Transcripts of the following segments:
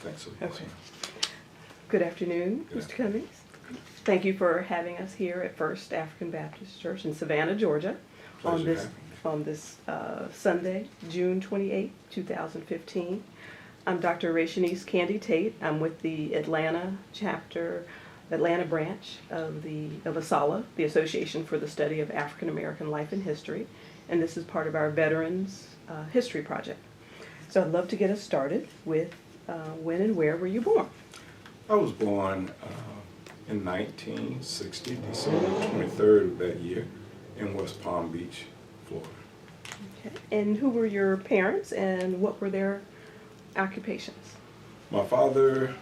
think so. Okay. Good afternoon, Good Mr. Cummings. Thank you for having us here at First African Baptist Church in Savannah, Georgia, on Pleasure this Sunday, June 28, 2015. I'm Dr. Rayshanice Candy Tate. I'm with the Atlanta branch of ASALH, the Association for the Study of African American Life and History, and this is part of our Veterans History Project. So I'd love to get us started with when and where were you born? I was born in 1960, December 23rd of that year, in West Palm Beach, Florida. Okay. And who were your parents and what were their occupations? My father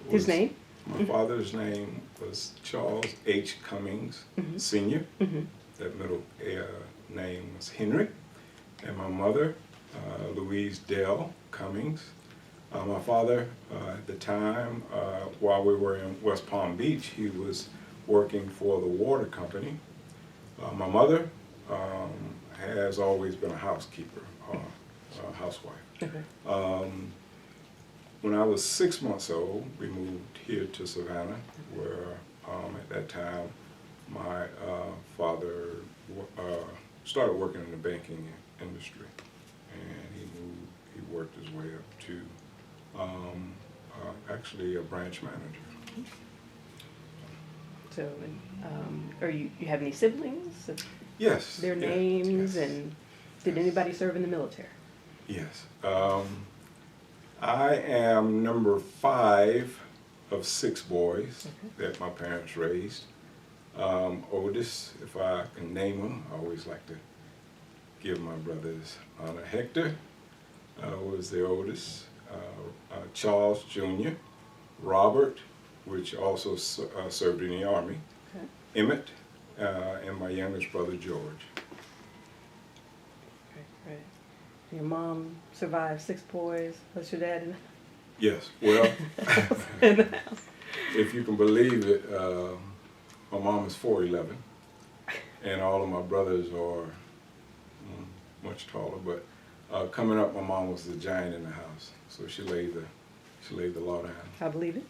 His name? My father's name was Charles H. Cummings, Sr. That middle name was Henry. And my mother, Louise Dell Cummings. My father, at the time, while we were in West Palm Beach, he was working for the water company. My mother has always been a housekeeper, a housewife. Okay. When I was 6 months old, we moved here to Savannah, where at that time my father started working in the banking industry, and he worked his way up to actually a branch manager. So, are you have any siblings? Yes. Their yeah, names, yes. and did anybody serve in the military? Yes. I am number 5 of 6 boys that my parents raised. Oldest, if I can name them, I always like to give my brothers honor. Hector was the oldest. Charles Jr., Robert, which also served in the Army, Okay. Emmett, and my youngest brother George. Great. Your mom survived 6 boys. What's your dad in Yes, well, in the house? if you can believe it, my mom is 4'11", and all of my brothers are much taller. But coming up, my mom was the giant in the house, so she laid the law down. I believe it.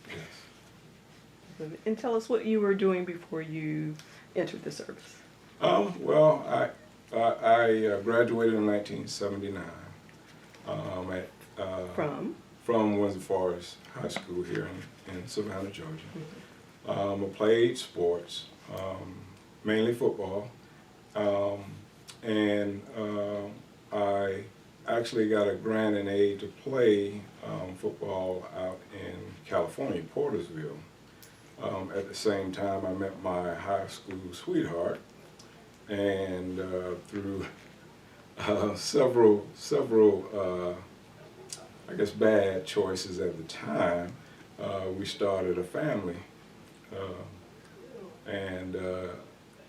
Yes. And tell us what you were doing before you entered the service. Well, I graduated in 1979 from Windsor Forest High School here in Savannah, Georgia. I played sports, mainly football, and I actually got a grant and aid to play football out in California, Portersville. At the same time, I met my high school sweetheart, and through several I guess bad choices at the time, we started a family. And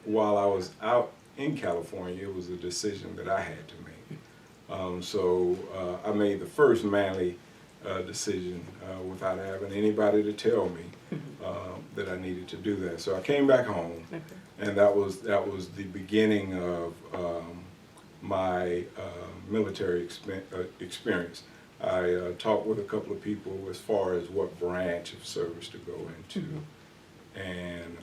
while I was out in California, it was a decision that I had to make. So I made the first manly decision without having anybody to tell me that I needed to do that. So I came back home, and that was the beginning of my military experience. I talked with a couple of people as far as what branch of service to go into, and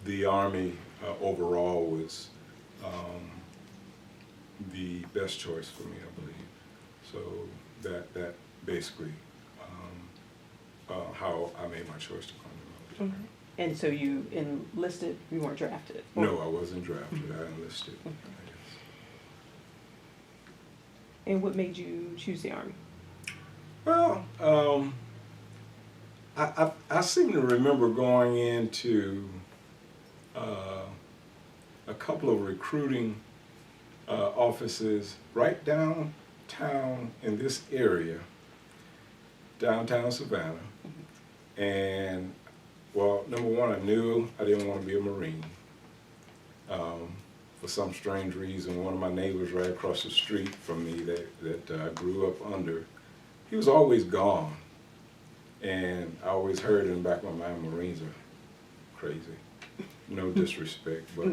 the Army overall was the best choice for me, I believe. So that basically how I made my choice to come to the military. And so you enlisted, you weren't drafted? No, I wasn't drafted, I enlisted. And what made you choose the Army? Well, I seem to remember going into a couple of recruiting offices right downtown in this area, downtown Savannah. And, well, number one, I knew I didn't want to be a Marine. For some strange reason, one of my neighbors right across the street from me that I grew up under, he was always gone. And I always heard in the back of my mind, Marines are crazy. No disrespect, but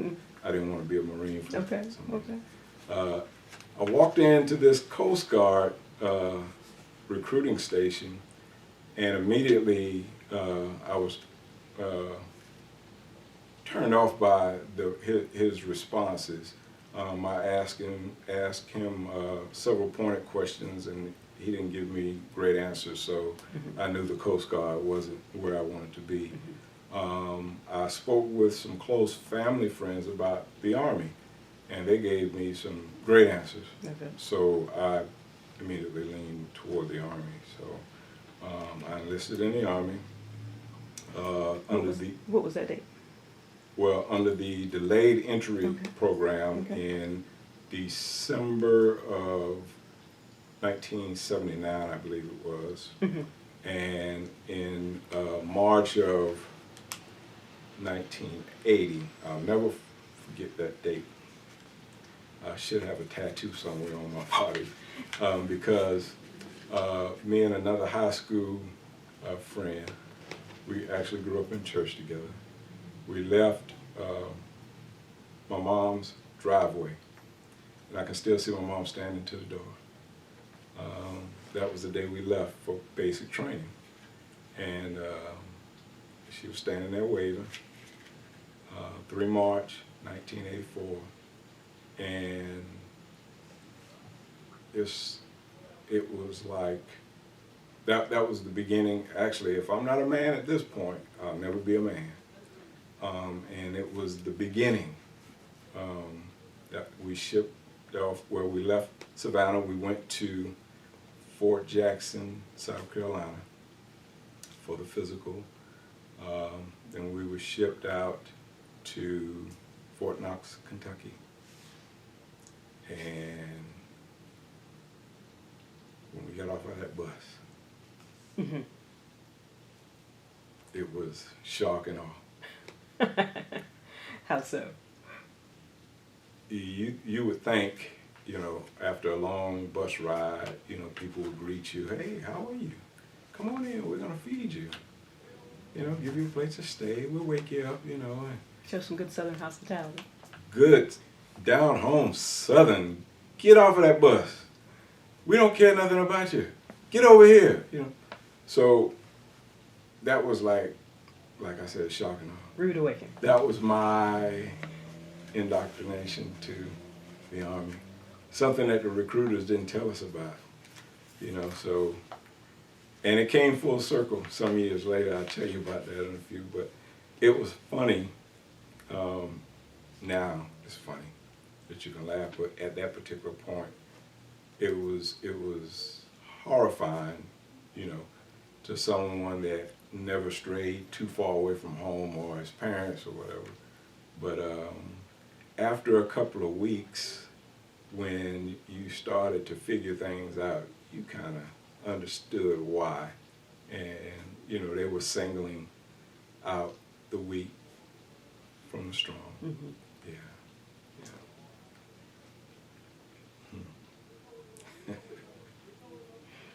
I didn't want to be a Marine for some reason. I walked into this Coast Guard recruiting station, and immediately I was turned off by his responses. I asked him several pointed questions, and he didn't give me great answers, so I knew the Coast Guard wasn't where I wanted to be. I spoke with some close family friends about the Army, and they gave me some great answers. Okay. So I immediately leaned toward the Army. So I enlisted in the Army. What was that date? Well, under the delayed entry Okay. program Okay. in December of 1979, I believe it was. And in March of 1980, I'll never forget that date. I should have a tattoo somewhere on my body because me and another high school friend, we actually grew up in church together. We left my mom's driveway, and I can still see my mom standing to the door. That was the day we left for basic training, and she was standing there waving. 3 March 1984, and it was like that was the beginning. Actually, if I'm not a man at this point, I'll never be a man. And it was the beginning that we shipped off. Where we left Savannah, we went to Fort Jackson, South Carolina for the physical. Then we were shipped out to Fort Knox, Kentucky. And when we got off of that bus, it was shock and awe. How so? You would think, after a long bus ride, people would greet you. Hey, how are you? Come on in, we're gonna feed you. Give you a place to stay, we'll wake you up, and Show some good Southern hospitality. good, down home Southern, get off of that bus. We don't care nothing about you. Get over here, So that was like I said, shocking. Rude awakening. That was my indoctrination to the Army. Something that the recruiters didn't tell us about, so, and it came full circle some years later. I'll tell you about that in a few, but it was funny. Now it's funny that you can laugh, but at that particular point, it was horrifying, to someone that never strayed too far away from home or his parents or whatever. But after a couple of weeks, when you started to figure things out, you kind of understood why. And, they were singling out the weak from the strong. Yeah.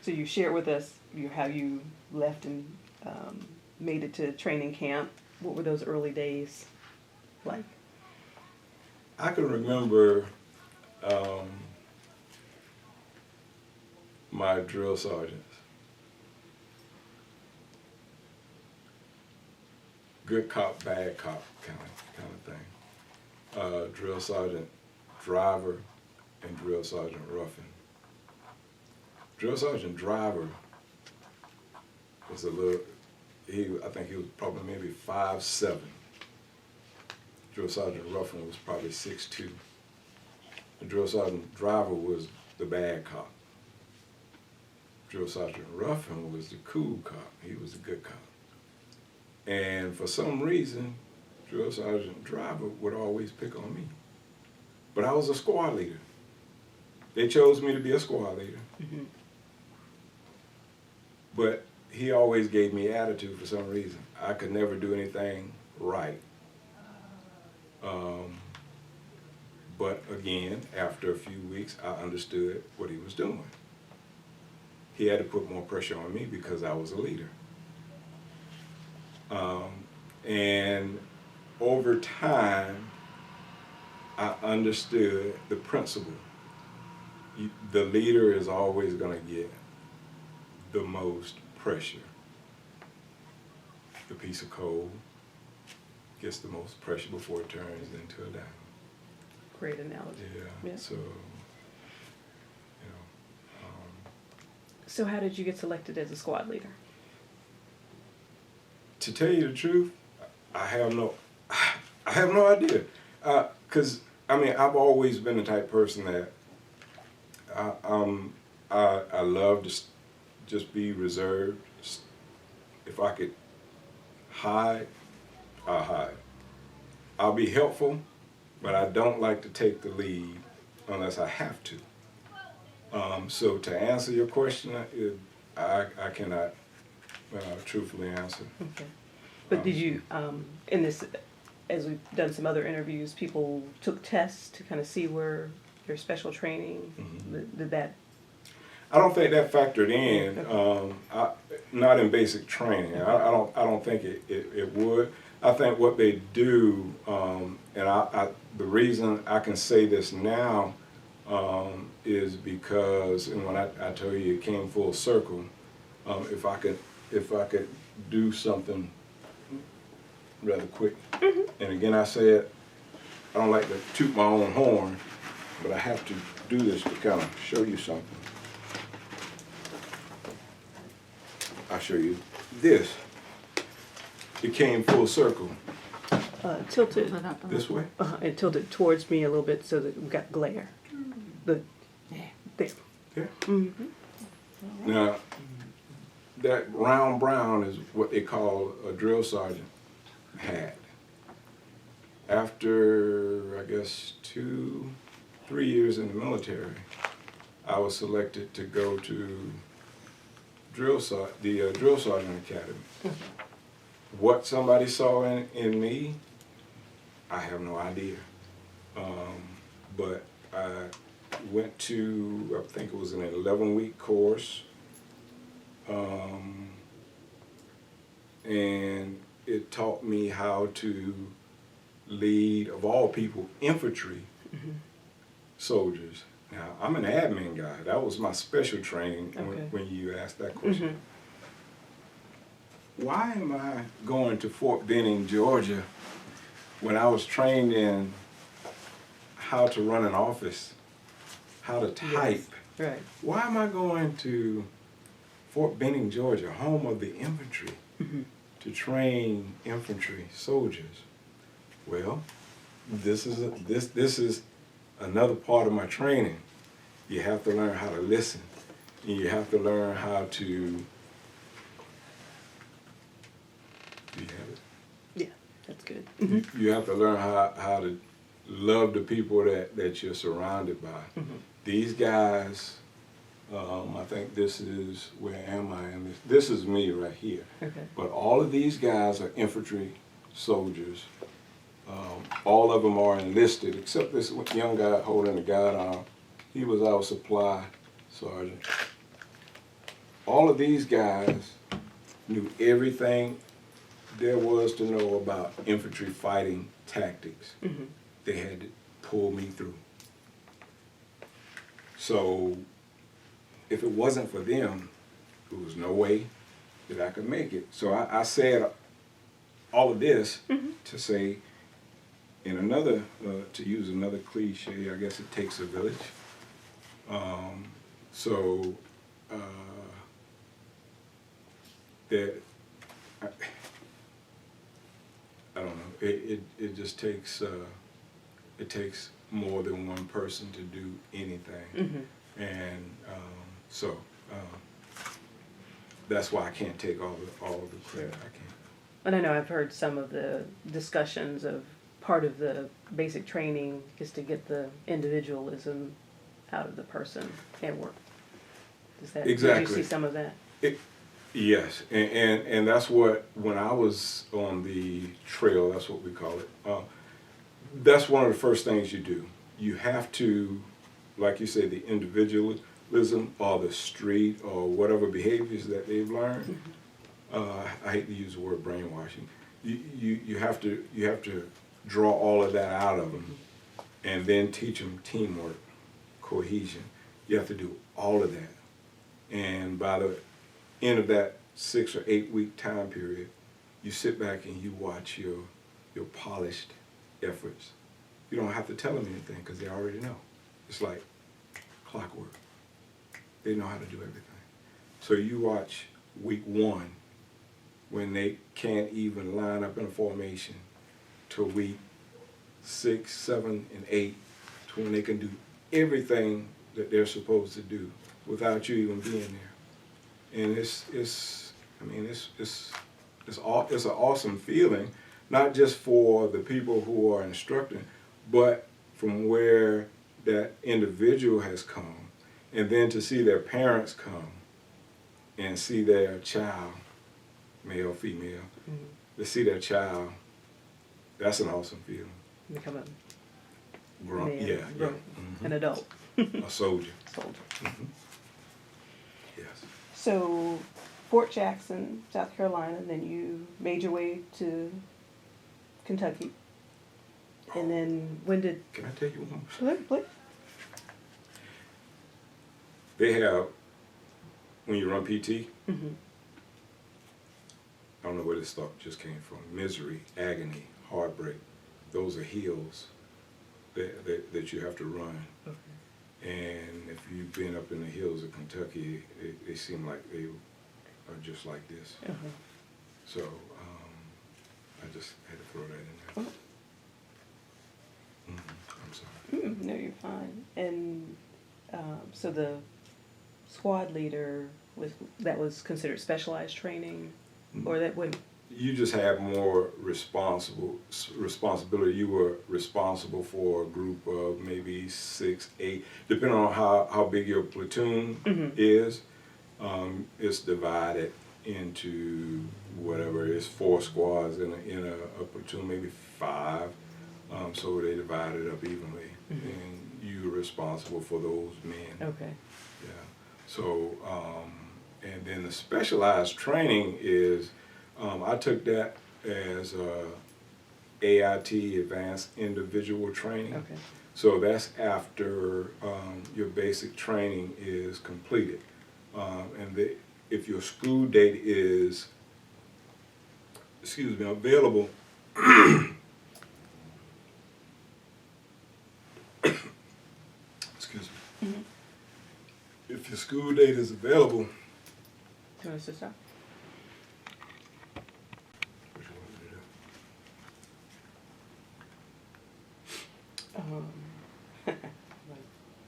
So you shared with us how you left and made it to training camp. What were those early days like? I can remember my drill sergeants. Good cop, bad cop kind of thing. Drill Sergeant Driver and Drill Sergeant Ruffin. Drill Sergeant Driver was I think he was probably maybe 5'7". Drill Sergeant Ruffin was probably 6'2". And Drill Sergeant Driver was the bad cop. Drill Sergeant Ruffin was the cool cop. He was the good cop. And for some reason, Drill Sergeant Driver would always pick on me. But I was a squad leader. They chose me to be a squad leader. But he always gave me attitude for some reason. I could never do anything right. But again, after a few weeks, I understood what he was doing. He had to put more pressure on me because I was a leader. And over time, I understood the principle. The leader is always going to get the most pressure. The piece of coal gets the most pressure before it turns into a diamond. Great analogy. Yeah. Yeah. So, So how did you get selected as a squad leader? to tell you the truth, I have no idea. Cause I mean, I've always been the type of person that I love to just be reserved. If I could hide, I'll hide. I'll be helpful, but I don't like to take the lead unless I have to. So to answer your question, I cannot truthfully answer. Okay. But did you, in this, as we've done some other interviews, people took tests to kind of see where your special training, did that? I don't think that factored in. Not in basic training. I don't think it would. I think what they do, and the reason I can say this now is because, and when I tell you it came full circle, if I could do something rather quick, and again I said I don't like to toot my own horn, but I have to do this to kind of show you something. I'll show you this. It came full circle. Tilted, This way? and tilted towards me a little bit so that we got glare. There. Yeah. Now, that round brown is what they call a drill sergeant hat. After, I guess, 2-3 years in the military, I was selected to go to the drill sergeant academy. What somebody saw in me, I have no idea. But I went to, I think it was an 11-week course, and it taught me how to lead, of all people, infantry soldiers. Now, I'm an admin guy. That was my special training when you asked that question. Why am I going to Fort Benning, Georgia, when I was trained in how to run an office, how to type? Yes. Right. Why am I going to Fort Benning, Georgia, home of the infantry, to train infantry soldiers? Well, this is another part of my training. You have to learn how to listen, and you have to learn how to. Do you have it? Yeah, that's good. You have to learn how to love the people that you're surrounded by. These guys, I think this is, where am I in this? This is me right here. Okay. But all of these guys are infantry soldiers. All of them are enlisted, except this young guy holding the guidearm. He was our supply sergeant. All of these guys knew everything there was to know about infantry fighting tactics. They had to pull me through. So if it wasn't for them, there was no way that I could make it. So I said all of this to say, in another, to use another cliche, I guess it takes a village. That I don't know. It just takes it takes more than one person to do anything, and that's why I can't take all the credit. I can't. And I know I've heard some of the discussions of part of the basic training is to get the individualism out of the person and work. Is that, Exactly. Did you see some of that? Yes, and that's what, when I was on the trail, that's what we call it, that's one of the first things you do. You have to, like you say, the individualism or the street or whatever behaviors that they've learned. I hate to use the word brainwashing. You have to draw all of that out of them, and then teach them teamwork, cohesion. You have to do all of that, and by the end of that 6 or 8 week time period, you sit back and you watch your polished efforts. You don't have to tell them anything because they already know. It's like clockwork. They know how to do everything. So you watch week 1 when they can't even line up in a formation to week 6, 7, and 8 to when they can do everything that they're supposed to do without you even being there. And it's an awesome feeling, not just for the people who are instructing, but from where that individual has come, and then to see their parents come and see their child, male, female, to see their child, that's an awesome feeling. Become a Grown, man, yeah. an adult. A soldier. Soldier. Yes. So, Fort Jackson, South Carolina, then you made your way to Kentucky. And then when did... Can I tell you one more? Please. They have, when you run PT, Mm-hmm. I don't know where this thought just came from. Misery, agony, heartbreak. Those are hills that you have to run. Okay. And if you've been up in the hills of Kentucky, they seem like they are just like this. Uh-huh. So I just had to throw that in there. Oh. I'm sorry. No, you're fine. And so the squad leader was considered specialized training, or that wouldn't. You just had more responsibility. You were responsible for a group of maybe 6, 8, depending on how big your platoon is. It's divided into whatever is 4 squads in a platoon, maybe 5. So they divided it up evenly, and you were responsible for those men. Okay. Yeah. So, and then the specialized training is, I took that as AIT, Advanced Individual Training. Okay. So that's after your basic training is completed. And if your school date is, available, if your school date is available, Do you want us to stop? what you want me to do?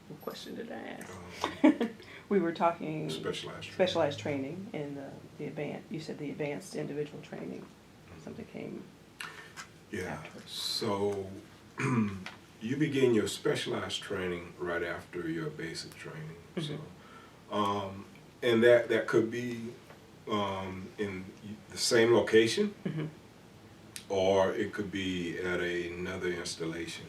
What question did I ask? Um, We were talking Specialized training and the advanced. You said the advanced individual training. Something came. Yeah. Afterwards. So you begin your specialized training right after your basic training. So, and that could be in the same location, or it could be at another installation.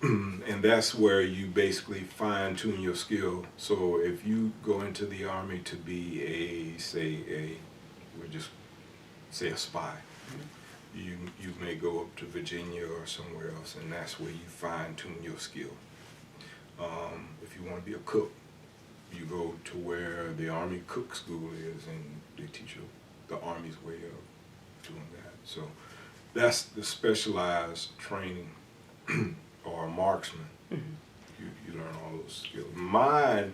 And that's where you basically fine tune your skill. So if you go into the Army to be a spy, you may go up to Virginia or somewhere else, and that's where you fine tune your skill. If you want to be a cook, you go to where the Army Cook School is, and they teach you the Army's way of doing that. So that's the specialized training. Or a marksman. You learn all those skills. My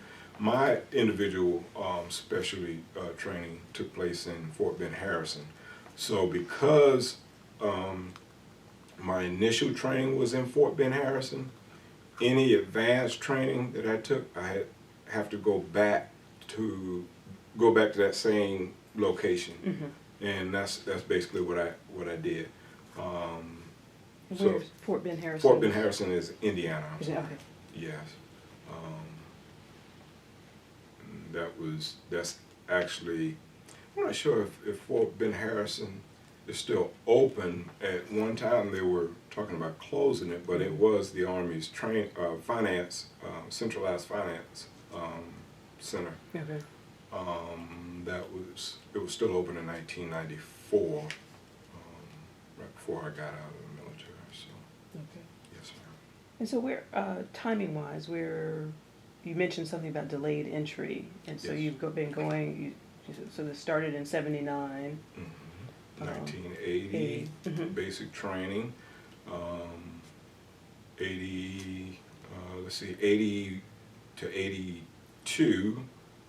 individual specialty training took place in Fort Ben Harrison. So because my initial training was in Fort Ben Harrison, any advanced training that I took, I have to go back to that same location, and that's basically what I did. Where's Fort Ben Harrison? Fort Ben Harrison is Indiana. I'm sorry. Okay. Yes. That's actually, I'm not sure if Fort Ben Harrison is still open. At one time they were talking about closing it, but it was the Army's finance, centralized finance center. Okay. It was still open in 1994, right before I got out of the military. So, Okay. yes, ma'am. And so where, timing-wise, you mentioned something about delayed entry, and so Yes. you've been going, So this started in 79. 1980, 80. basic training. 80, let's see, 80 to 82.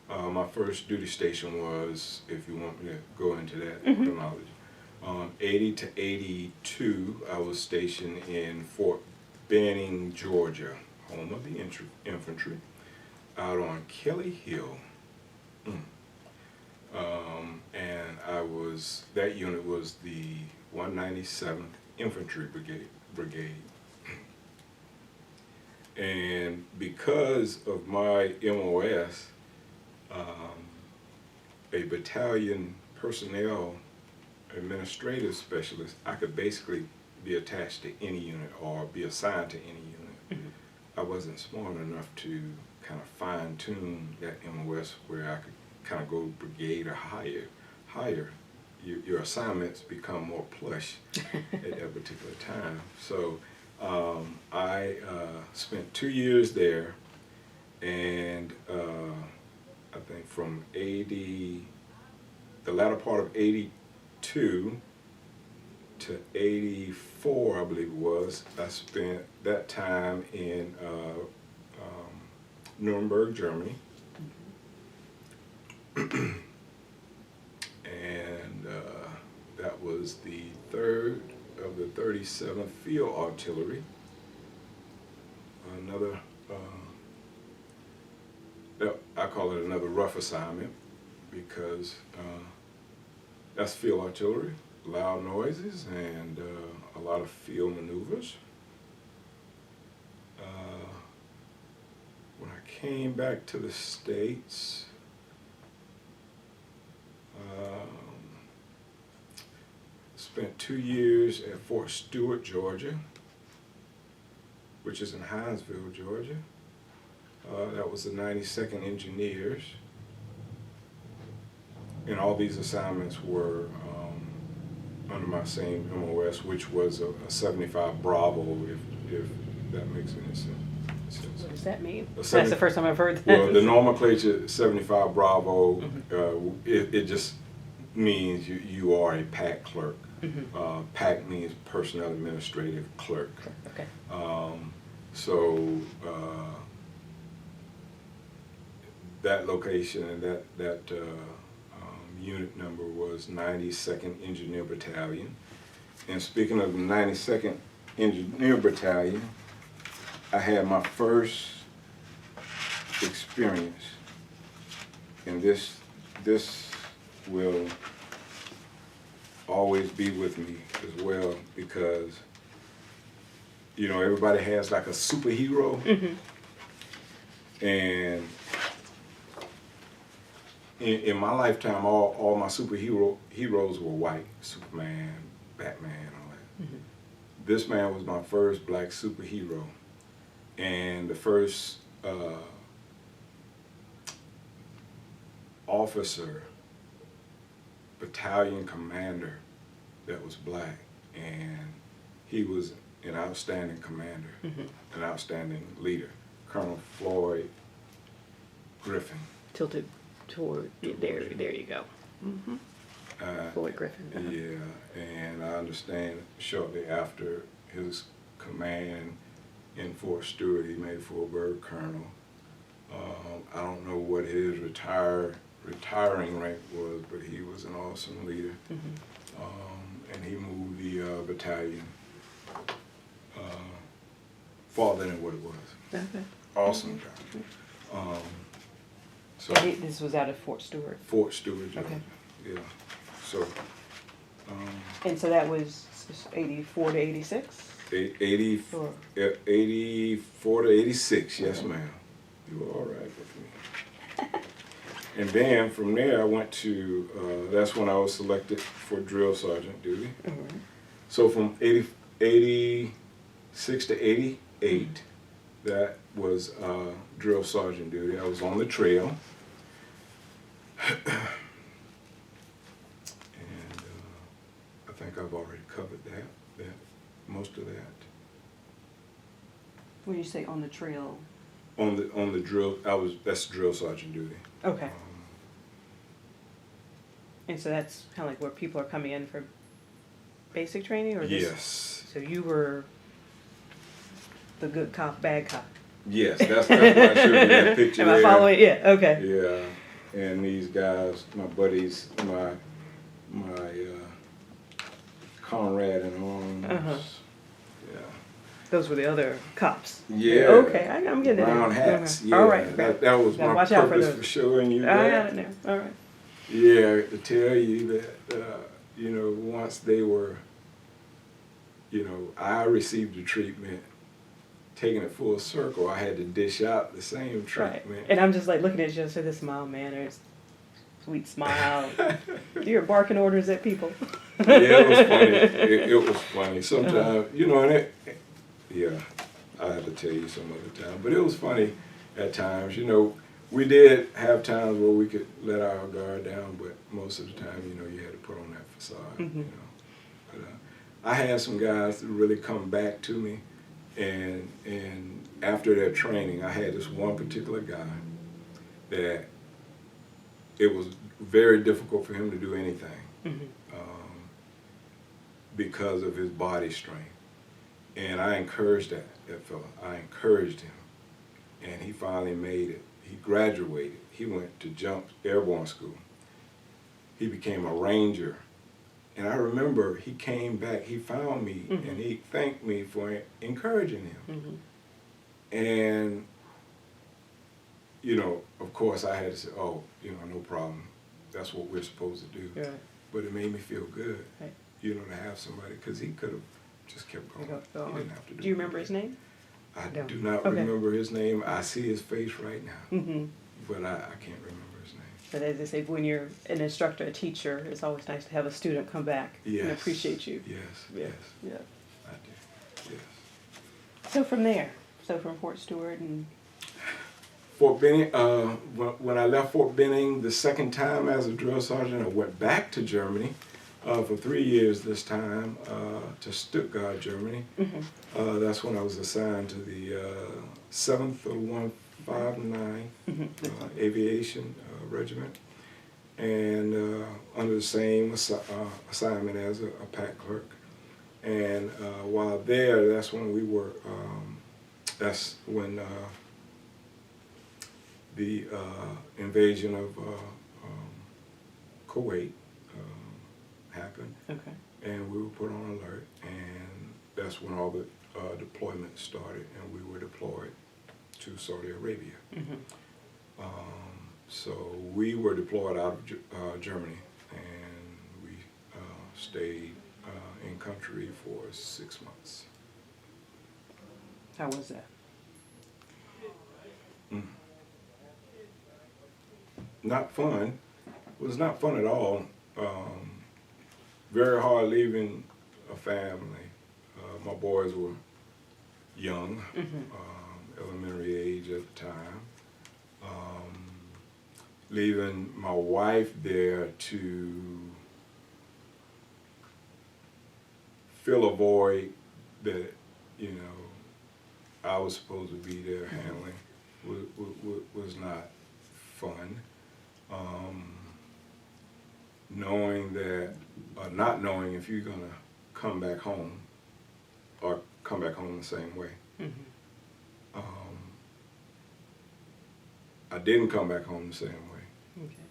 My first duty station was, if you want me to go into that chronology, 80 to 82, I was stationed in Fort Benning, Georgia, home of the infantry, out on Kelly Hill. And that unit was the 197th Infantry Brigade. And because of my MOS, a battalion personnel administrative specialist, I could basically be attached to any unit or be assigned to any unit. I wasn't smart enough to kind of fine tune that MOS where I could kind of go brigade or higher. Your assignments become more plush at that particular time. So I spent 2 years there, and I think from the latter part of 82 to 84, I believe it was, I spent that time in Nuremberg, Germany. And that was the 3rd of the 37th Field Artillery. Another, I call it another rough assignment because that's field artillery, loud noises, and a lot of field maneuvers. When I came back to the States, spent 2 years at Fort Stewart, Georgia, which is in Hinesville, Georgia. That was the 92nd Engineers. And all these assignments were under my same MOS, which was a 75 Bravo, if that makes any sense. What does that mean? A That's the first time I've heard that. Well, the nomenclature 75 Bravo, it just means you are a PAC clerk. PAC means Personnel Administrative Clerk. Okay. So that location and that unit number was 92nd Engineer Battalion. And speaking of the 92nd Engineer Battalion, I had my first experience, and this will always be with me as well, because you know everybody has like a superhero, and in my lifetime, all my heroes were white: Superman, Batman, all that. This man was my first black superhero, and the first officer, battalion commander that was black, and he was an outstanding commander, an outstanding leader, Colonel Floyd Griffin. Tilted toward, there you go. Floyd Griffin. Yeah, and I understand shortly after his command in Fort Stewart, he made full bird colonel. I don't know what his retiring rank was, but he was an awesome leader. And he moved the battalion farther than what it was. Okay. Awesome guy. So And this was out of Fort Stewart. Fort Stewart, Georgia. Okay. Yeah. So. And so that was 84 to 86? 84 to 86, yes ma'am. You were all right with me. And then from there I went to, that's when I was selected for drill sergeant duty. So from 86 to 88, that was drill sergeant duty. I was on the trail. And I think I've already covered that, most of that. When you say on the trail? On the drill, that's drill sergeant duty. Okay. And so that's kind of like where people are coming in for basic training, or this? Yes. So you were the good cop, bad cop. Yes, that's why I showed you that picture Am there. I following? Yeah. Okay. Yeah, and these guys, my buddies, my comrade in arms. Uh-huh. Yeah. Those were the other cops. Yeah. Okay, I'm getting it. Brown hats. Yeah. All right. That was Gotta my watch out for purpose those. for showing you I that. got it now. All right. Yeah, to tell you that, once they were, I received the treatment, taking it full circle, I had to dish out the same treatment. Right. And I'm just like looking at you and say, this mild manners, sweet smile. You're barking orders at people. Yeah, it was funny. It was funny. Sometimes, I had to tell you some other time, but it was funny at times. We did have times where we could let our guard down, but most of the time, you had to put on that facade. Mm-hmm. But I had some guys that really come back to me, and after their training, I had this one particular guy that it was very difficult for him to do anything. Mm-hmm. Because of his body strength. And I encouraged that fella. I encouraged him. And he finally made it. He graduated. He went to jump airborne school. He became a ranger. And I remember he came back, he found me, mm-hmm. and he thanked me for encouraging him. Mm-hmm. And, of course I had to say, no problem. That's what we're supposed to do. Right. But it made me feel good. Right. To have somebody, because he could have just kept going. He didn't have to do you remember his name? I No. do not Okay. remember his name. I see his face right now, Mm-hmm. but I can't remember his name. But as they say, when you're an instructor, a teacher, it's always nice to have a student come back Yes. and appreciate you. Yes, Yeah. yes, Yeah. I do. Yes. So from there, from Fort Stewart and... Fort Benning, when I left Fort Benning the second time as a drill sergeant, I went back to Germany for 3 years this time, to Stuttgart, Germany. Mm-hmm. That's when I was assigned to the 7th of 159 Aviation Regiment, and under the same assignment as a pack clerk. And while there, that's when we were, that's when the invasion of Kuwait happened. Okay. And we were put on alert, and that's when all the deployments started, and we were deployed to Saudi Arabia. Mm-hmm. So we were deployed out of Germany, and we stayed in country for 6 months. How was that? Not fun. It was not fun at all. Very hard leaving a family. My boys were young, Mm-hmm. Elementary age at the time. Leaving my wife there to fill a void that, I was supposed to be there handling was not fun. Knowing that, not knowing if you're gonna come back home or come back home the same way. Mm-hmm. I didn't come back home the same way. Okay.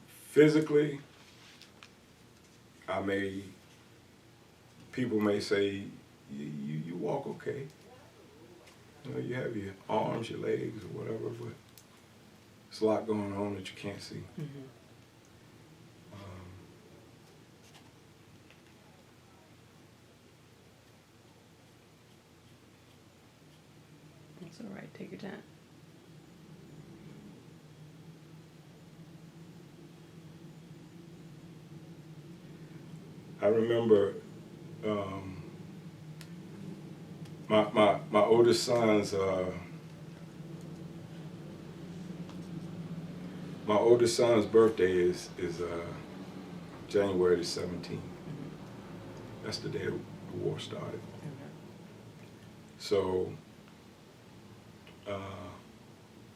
Physically, people may say, you walk okay. You have your arms, your legs, or whatever, but there's a lot going on that you can't see. Mm-hmm. That's all right. Take your time. I remember my oldest son's birthday is January the 17th. Mm-hmm. That's the day the war started. Okay. So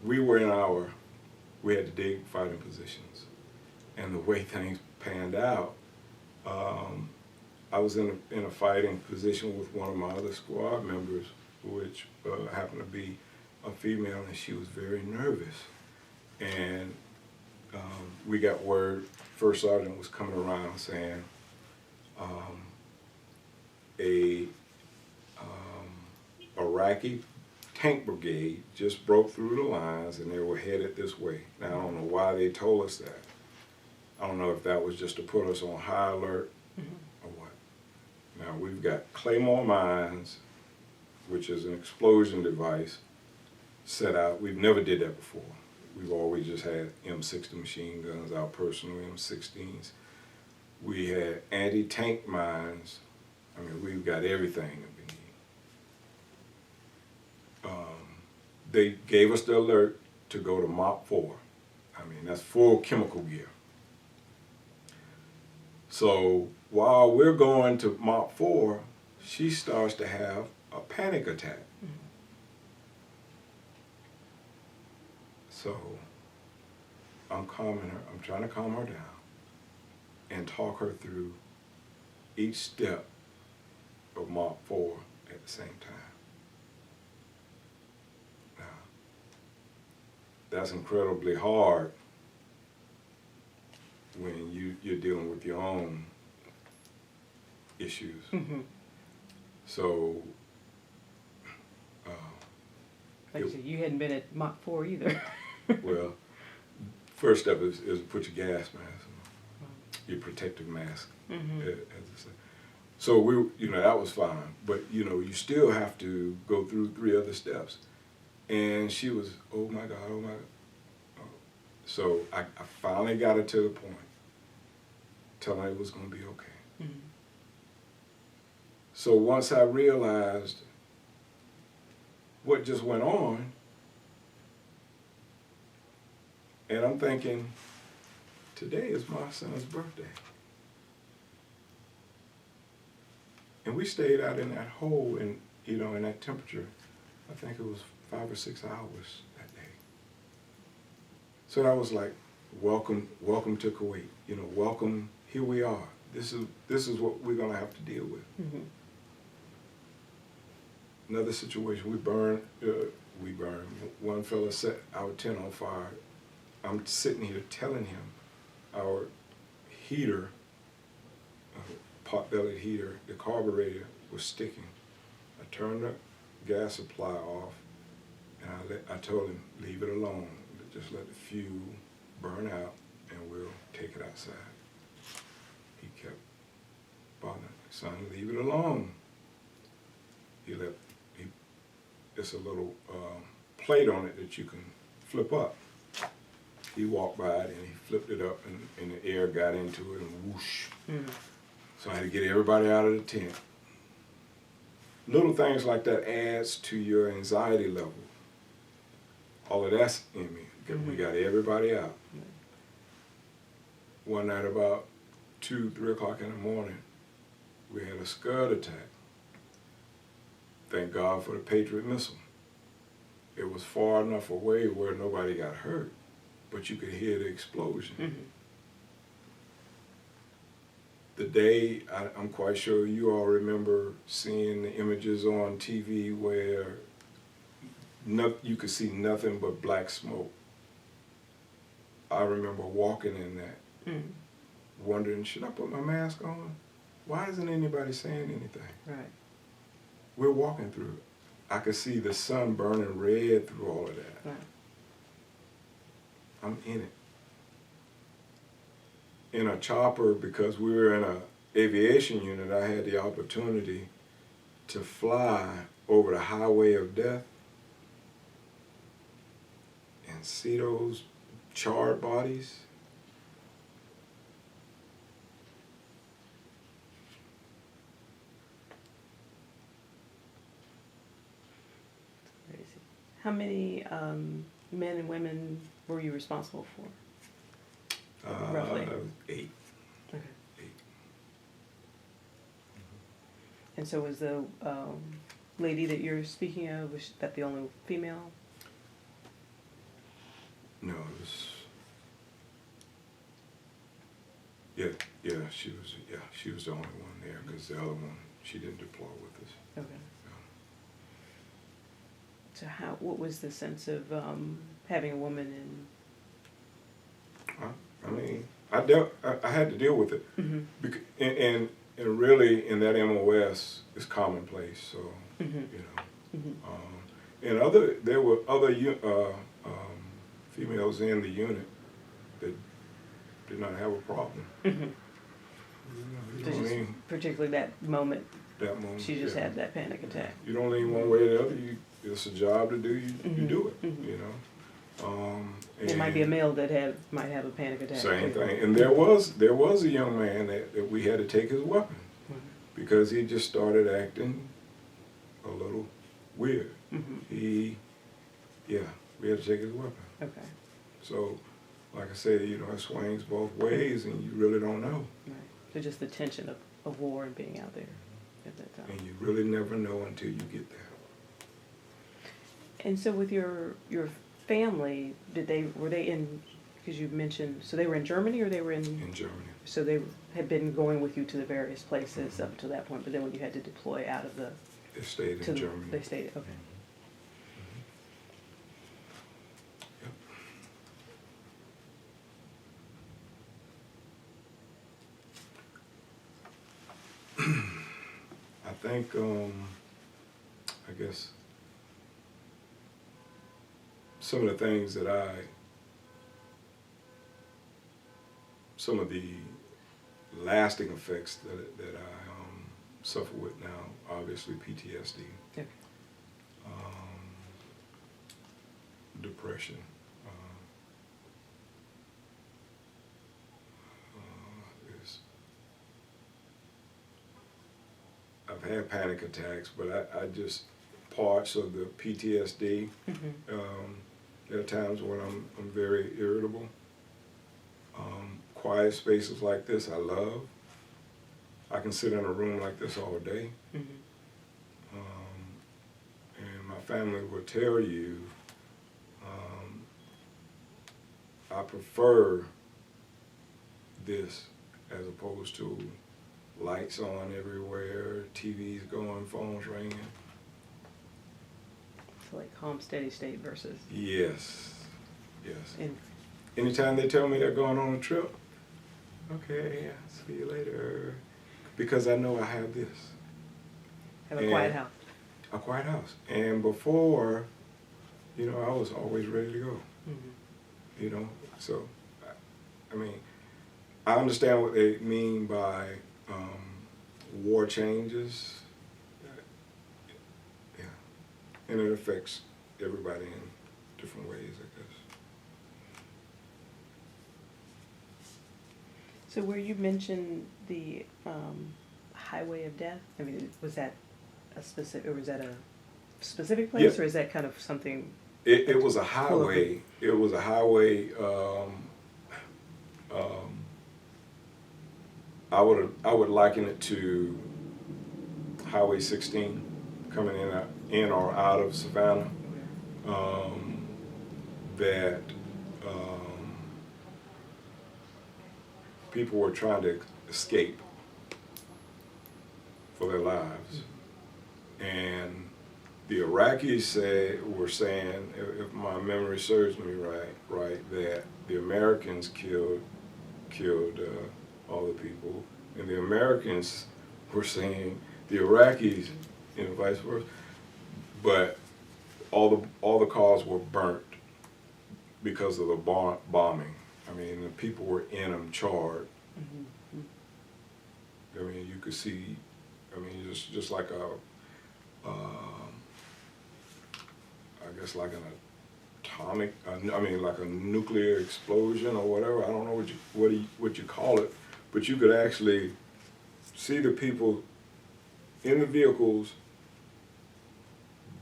we were in our we had to dig fighting positions. And the way things panned out, I was in a fighting position with one of my other squad members, which happened to be a female, and she was very nervous. And we got word, First Sergeant was coming around saying a Iraqi tank brigade just broke through the lines and they were headed this way. Now, I don't know why they told us that. I don't know if that was just to put us on high alert or what. Now, we've got Claymore mines, which is an explosion device, set out. We've never did that before. We've always just had M60 machine guns, our personal M16s. We had anti-tank mines. I mean, we've got everything that we need. They gave us the alert to go to MOPP 4. I mean, that's full chemical gear. So while we're going to MOPP 4, she starts to have a panic attack. So I'm calming her, I'm trying to calm her down and talk her through each step of MOPP 4 at the same time. Now, that's incredibly hard when you're dealing with your own issues. So, like you said, you hadn't been at MOPP 4 either. well, first step is put your gas mask on, your protective mask, as I say. So that was fine, but you still have to go through 3 other steps. And she was, oh my God. Oh. So I finally got her to the point, telling her it was going to be okay. So once I realized what just went on, and I'm thinking, today is my son's birthday. And we stayed out in that hole in that temperature, I think it was 5 or 6 hours that day. So that was like, welcome to Kuwait. Welcome, here we are. This is what we're gonna have to deal with. Another situation, we burned. One fella set our tent on fire. I'm sitting here telling him our heater, pot-bellied heater, the carburetor was sticking. I turned the gas supply off, and I told him, leave it alone. Just let the fuel burn out, and we'll take it outside. He kept bothering, son, leave it alone. It's a little plate on it that you can flip up. He walked by it and he flipped it up, and the air got into it and whoosh. So I had to get everybody out of the tent. Little things like that adds to your anxiety level. All of that's in me, because we got everybody out. One night about 2, 3 o'clock in the morning, we had a Scud attack. Thank God for the Patriot missile. It was far enough away where nobody got hurt, but you could hear the explosion. The day, I'm quite sure you all remember seeing the images on TV where you could see nothing but black smoke. I remember walking in that, wondering, should I put my mask on? Why isn't anybody saying anything? Right. We're walking through it. I could see the sun burning red through all of that. Right. I'm in it. In a chopper, because we were in an aviation unit, I had the opportunity to fly over the highway of death and see those charred bodies. Crazy. How many men and women were you responsible for? Roughly? 8. Okay. 8. And so was the lady that you're speaking of, was that the only female? No, it was Yeah, she was the only one there because the other one, she didn't deploy with us. Okay. So what was the sense of having a woman in? I mean, I had to deal with it, Mm-hmm. and really in that MOS is commonplace. So Mm-hmm. And there were other females in the unit that did not have a problem. Mm-hmm. You know what I mean? Particularly that moment, That moment, she just had that panic attack. You don't lean one way or the other. It's a job to do. You do it. Mm-hmm. You know. There might be a male that might have a panic attack. Same thing. And there was a young man that we had to take his weapon because he just started acting a little weird. Mm-hmm. We had to take his weapon. Okay. So, like I said, it swings both ways, and you really don't know. Right. So just the tension of war and being out there at that time. And you really never know until you get there. And so with your family, were they in, because you mentioned, so they were in Germany or they were in? In Germany. So they had been going with you to the various places up to that point, but then when you had to deploy out of the. They stayed in Germany. They stayed, okay. I think, I guess, some of the things some of the lasting effects that I suffer with now, obviously PTSD, Okay. Depression, I've had panic attacks, but I just, parts of the PTSD, there are times when I'm very irritable. Quiet spaces like this I love. I can sit in a room like this all day. And my family will tell you, I prefer this as opposed to lights on everywhere, TVs going, phones ringing. So like calm, steady state versus. Yes. And Anytime they tell me they're going on a trip, okay, I'll see you later. Because I know I have this. have a quiet house. A quiet house. And before, I was always ready to go. So, I mean, I understand what they mean by war changes. Yeah. And it affects everybody in different ways, I guess. So where you mentioned the highway of death, I mean, was that a specific, or was that a specific place, or is that kind of something? It was a highway. It was a highway. I would liken it to Highway 16 coming in or out of Savannah. That people were trying to escape for their lives, and the Iraqis were saying, if my memory serves me right, that the Americans killed all the people, and the Americans were saying the Iraqis, vice versa. But all the cars were burnt because of the bombing. I mean, the people were in them, charred. I mean, you could see. I mean, just like I guess like an atomic. Like a nuclear explosion or whatever. I don't know what you call it, but you could actually see the people in the vehicles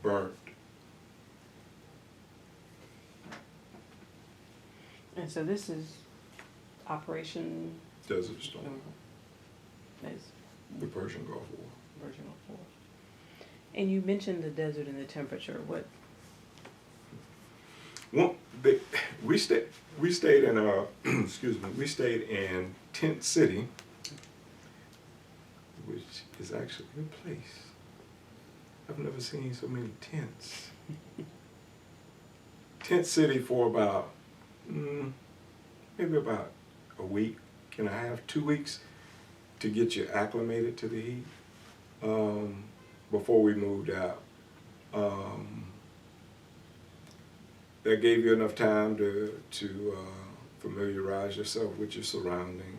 burnt. And so this is Operation Desert Storm. Nice. The Persian Gulf War. Persian Gulf War. And you mentioned the desert and the temperature. What? Well, we stayed in excuse me, we stayed in Tent City, which is actually a place. I've never seen so many tents. Tent City for about maybe about a week and a half, 2 weeks to get you acclimated to the heat before we moved out. That gave you enough time to familiarize yourself with your surroundings.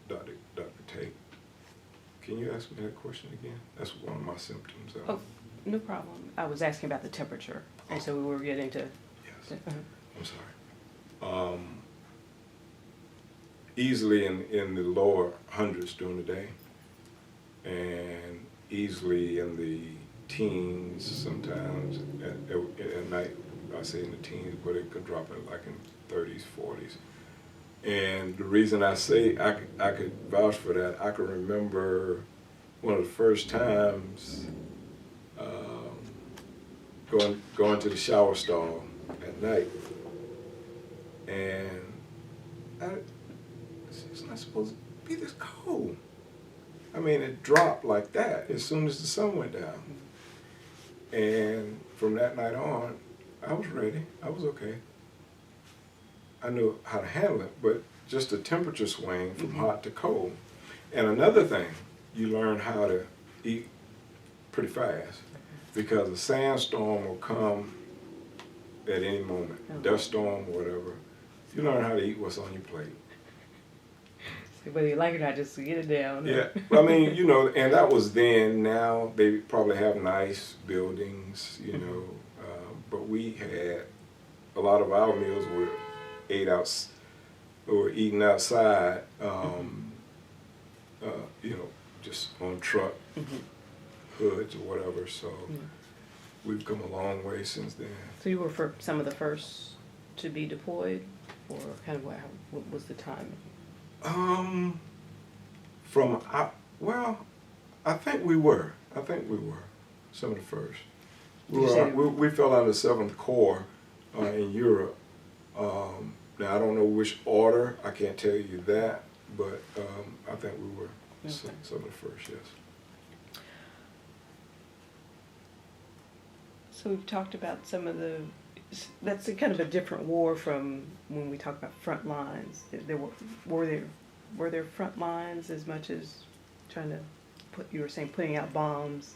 Dr. Tate, can you ask me that question again? That's one of my symptoms. Oh, no problem. I was asking about the temperature, and so we were getting to. Yes. I'm sorry. Easily in the lower hundreds during the day, and easily in the teens sometimes at night. I say in the teens, but it could drop in like in 30s, 40s. And the reason I say I could vouch for that, I can remember one of the first times going to the shower stall at night, and it's not supposed to be this cold. I mean, it dropped like that as soon as the sun went down. And from that night on, I was ready. I was okay. I knew how to handle it, but just the temperature swing from hot to cold. And another thing, you learn how to eat pretty fast, because a sandstorm will come at any moment, dust storm, whatever. You learn how to eat what's on your plate. Whether you like it or not, just get it down. Yeah, I mean, you know, and that was then. Now they probably have nice buildings, you know, but we had a lot of our meals were eaten outside, you know, just on truck hoods or whatever. So we've come a long way since then. So you were for some of the first to be deployed, or kind of what was the time? Well, I think we were some of the first. We fell out of the 7th Corps in Europe. Now, I don't know which order, I can't tell you that, but I think we were some of the first, yes. So we've talked about some of that's a kind of a different war from when we talk about front lines. Were there front lines as much as trying to putting out bombs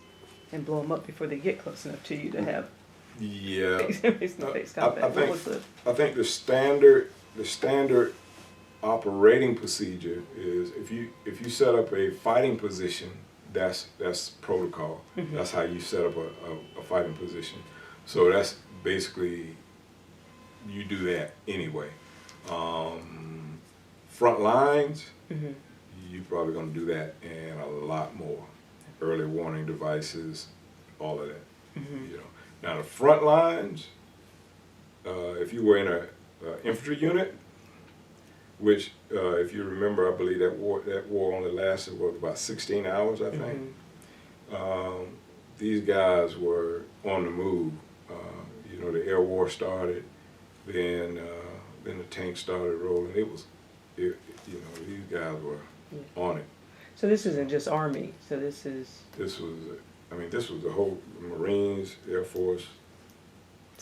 and blow them up before they get close enough to you to have face-to-face combat? I think the standard operating procedure is if you set up a fighting position, that's protocol. That's how you set up a fighting position. So that's basically, you do that anyway. Front lines, you're probably going to do that and a lot more. Early warning devices, all of that. You know. Now the front lines, if you were in an infantry unit, which if you remember, I believe that war only lasted about 16 hours, I think. These guys were on the move. You know, the air war started, then the tanks started rolling. You know, these guys were on it. So this isn't just Army. So this was the whole Marines, Air Force,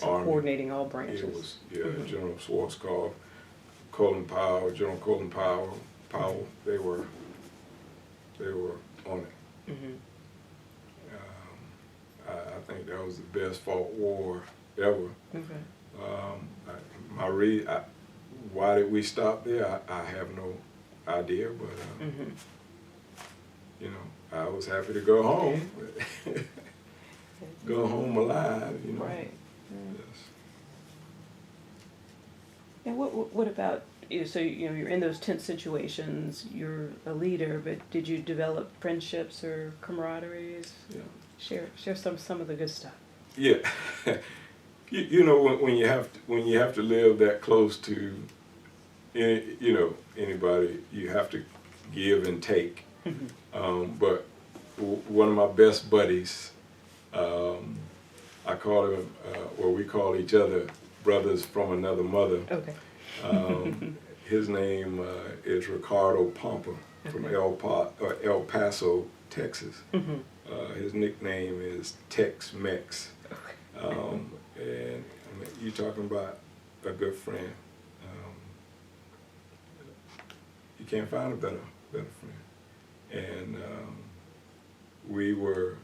Army. Coordinating all branches. It was, General Schwarzkopf, General Colin Powell. They were on it. I think that was the best fought war ever. Why did we stop there? I have no idea, but you know, I was happy to go home. Go home alive, you know. Right. Yes. And what about you? So you know, you're in those tense situations. You're a leader, but did you develop friendships or camaraderies? Yeah. Share some of the good stuff. Yeah. You know, when you have to live that close to anybody, you have to give and take. But one of my best buddies. I call him, we call each other brothers from another mother. Okay. His name is Ricardo Pompa from El Paso, Texas. His nickname is Tex-Mex. And I mean, you're talking about a good friend. You can't find a better friend. And we were,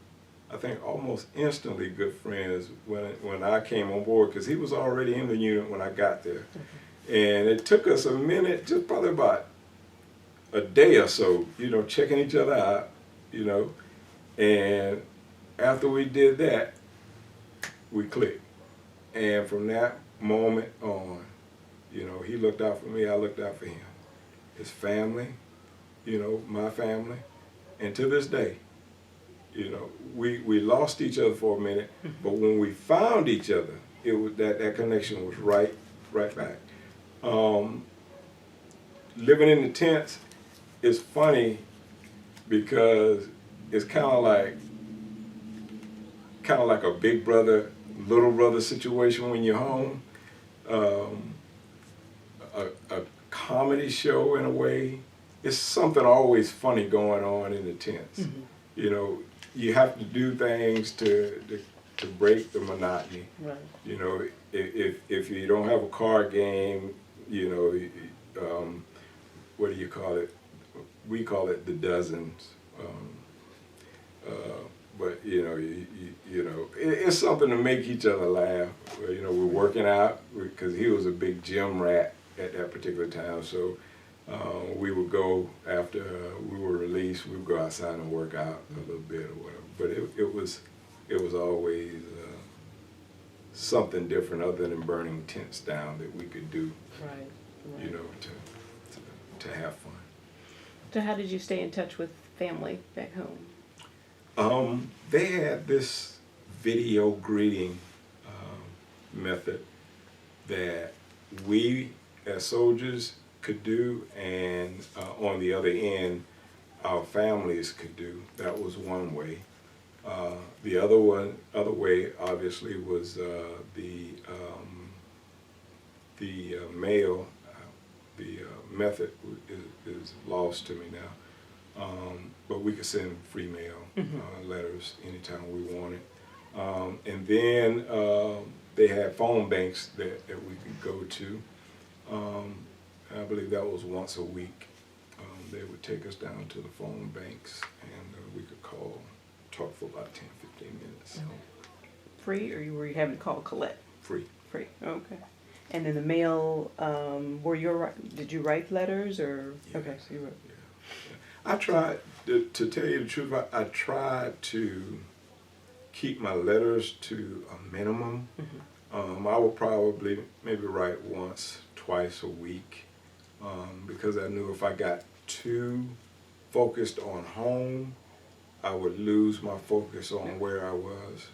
I think, almost instantly good friends when I came on board, because he was already in the unit when I got there. And it took us a minute, just probably about a day or so, you know, checking each other out, you know. And after we did that, we clicked. And from that moment on, you know, he looked out for me, I looked out for him. His family, you know, my family. And to this day, you know, we lost each other for a minute, but when we found each other, it was that connection was right back. Living in the tents is funny because it's kind of like a big brother, little brother situation when you're home. A comedy show in a way. It's something always funny going on in the tents. You know, you have to do things to break the monotony. Right. You know, if you don't have a card game, you know, what do you call it? We call it the dozens. But you know, you know, it's something to make each other laugh. You know, we're working out because he was a big gym rat at that particular time. So we would go after we were released. We would go outside and work out a little bit or whatever. But it was always something different other than burning tents down that we could do. Right. You know, to have fun. So how did you stay in touch with family back home? They had this video greeting method that we as soldiers could do, and on the other end, our families could do. That was one way. The other way, obviously, was the mail. The method is lost to me now. But we could send free mail letters anytime we wanted. And then they had phone banks that we could go to. I believe that was once a week. They would take us down to the phone banks, and we could talk for about 10, 15 minutes. Free, or were you having to call collect? Free. Free, okay. And in the mail, did you write letters, or? Yeah. Okay, so you wrote. Yeah. I tried, to tell you the truth, I tried to keep my letters to a minimum. I would probably maybe write once, twice a week, because I knew if I got too focused on home, I would lose my focus on where I was.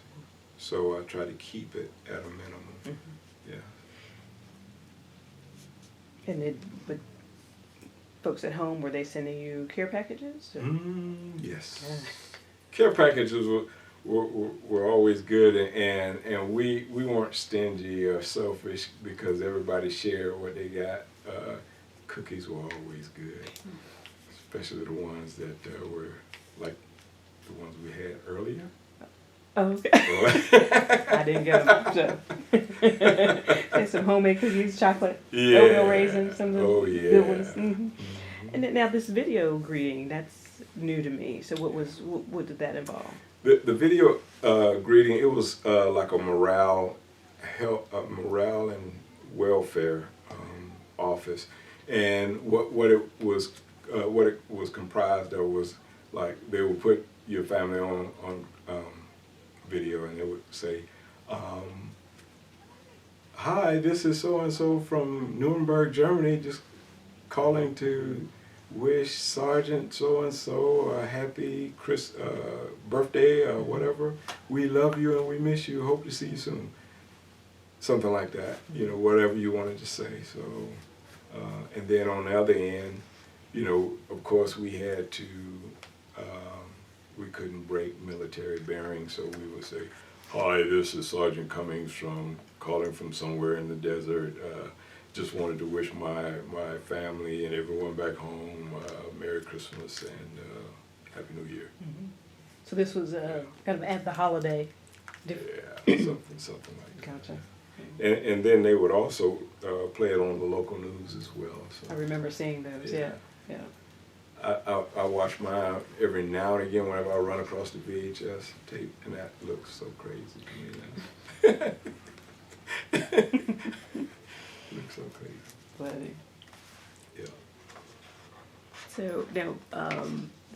So I tried to keep it at a minimum. Yeah. And but folks at home, were they sending you care packages? Yes. Yeah. Care packages were always good, and we weren't stingy or selfish because everybody shared what they got. Cookies were always good, especially the ones that were like the ones we had earlier. Oh, okay. I didn't get them. So. There's some homemade cookies, chocolate, oatmeal raisins, some of the good ones. And then, now this video greeting, that's new to me. So what did that involve? The video greeting, it was like a morale and welfare office, and what it was comprised of was like they would put your family on video, and they would say, "Hi, this is so and so from Nuremberg, Germany, just calling to wish Sergeant so and so a happy birthday or whatever. We love you and we miss you. Hope to see you soon." Something like that, you know, whatever you wanted to say. So, and then on the other end, you know, of course we had to we couldn't break military bearings, so we would say, "Hi, this is Sergeant Cummings calling from somewhere in the desert. Just wanted to wish my family and everyone back home Merry Christmas and Happy New Year." Mm-hmm. So this was kind of at the holiday. Yeah, something like that. Gotcha. And then they would also play it on the local news as well. So. I remember seeing those. Yeah. I watch mine every now and again whenever I run across the VHS tape, and that looks so crazy to me now. Looks so crazy. Funny. Yeah. So now,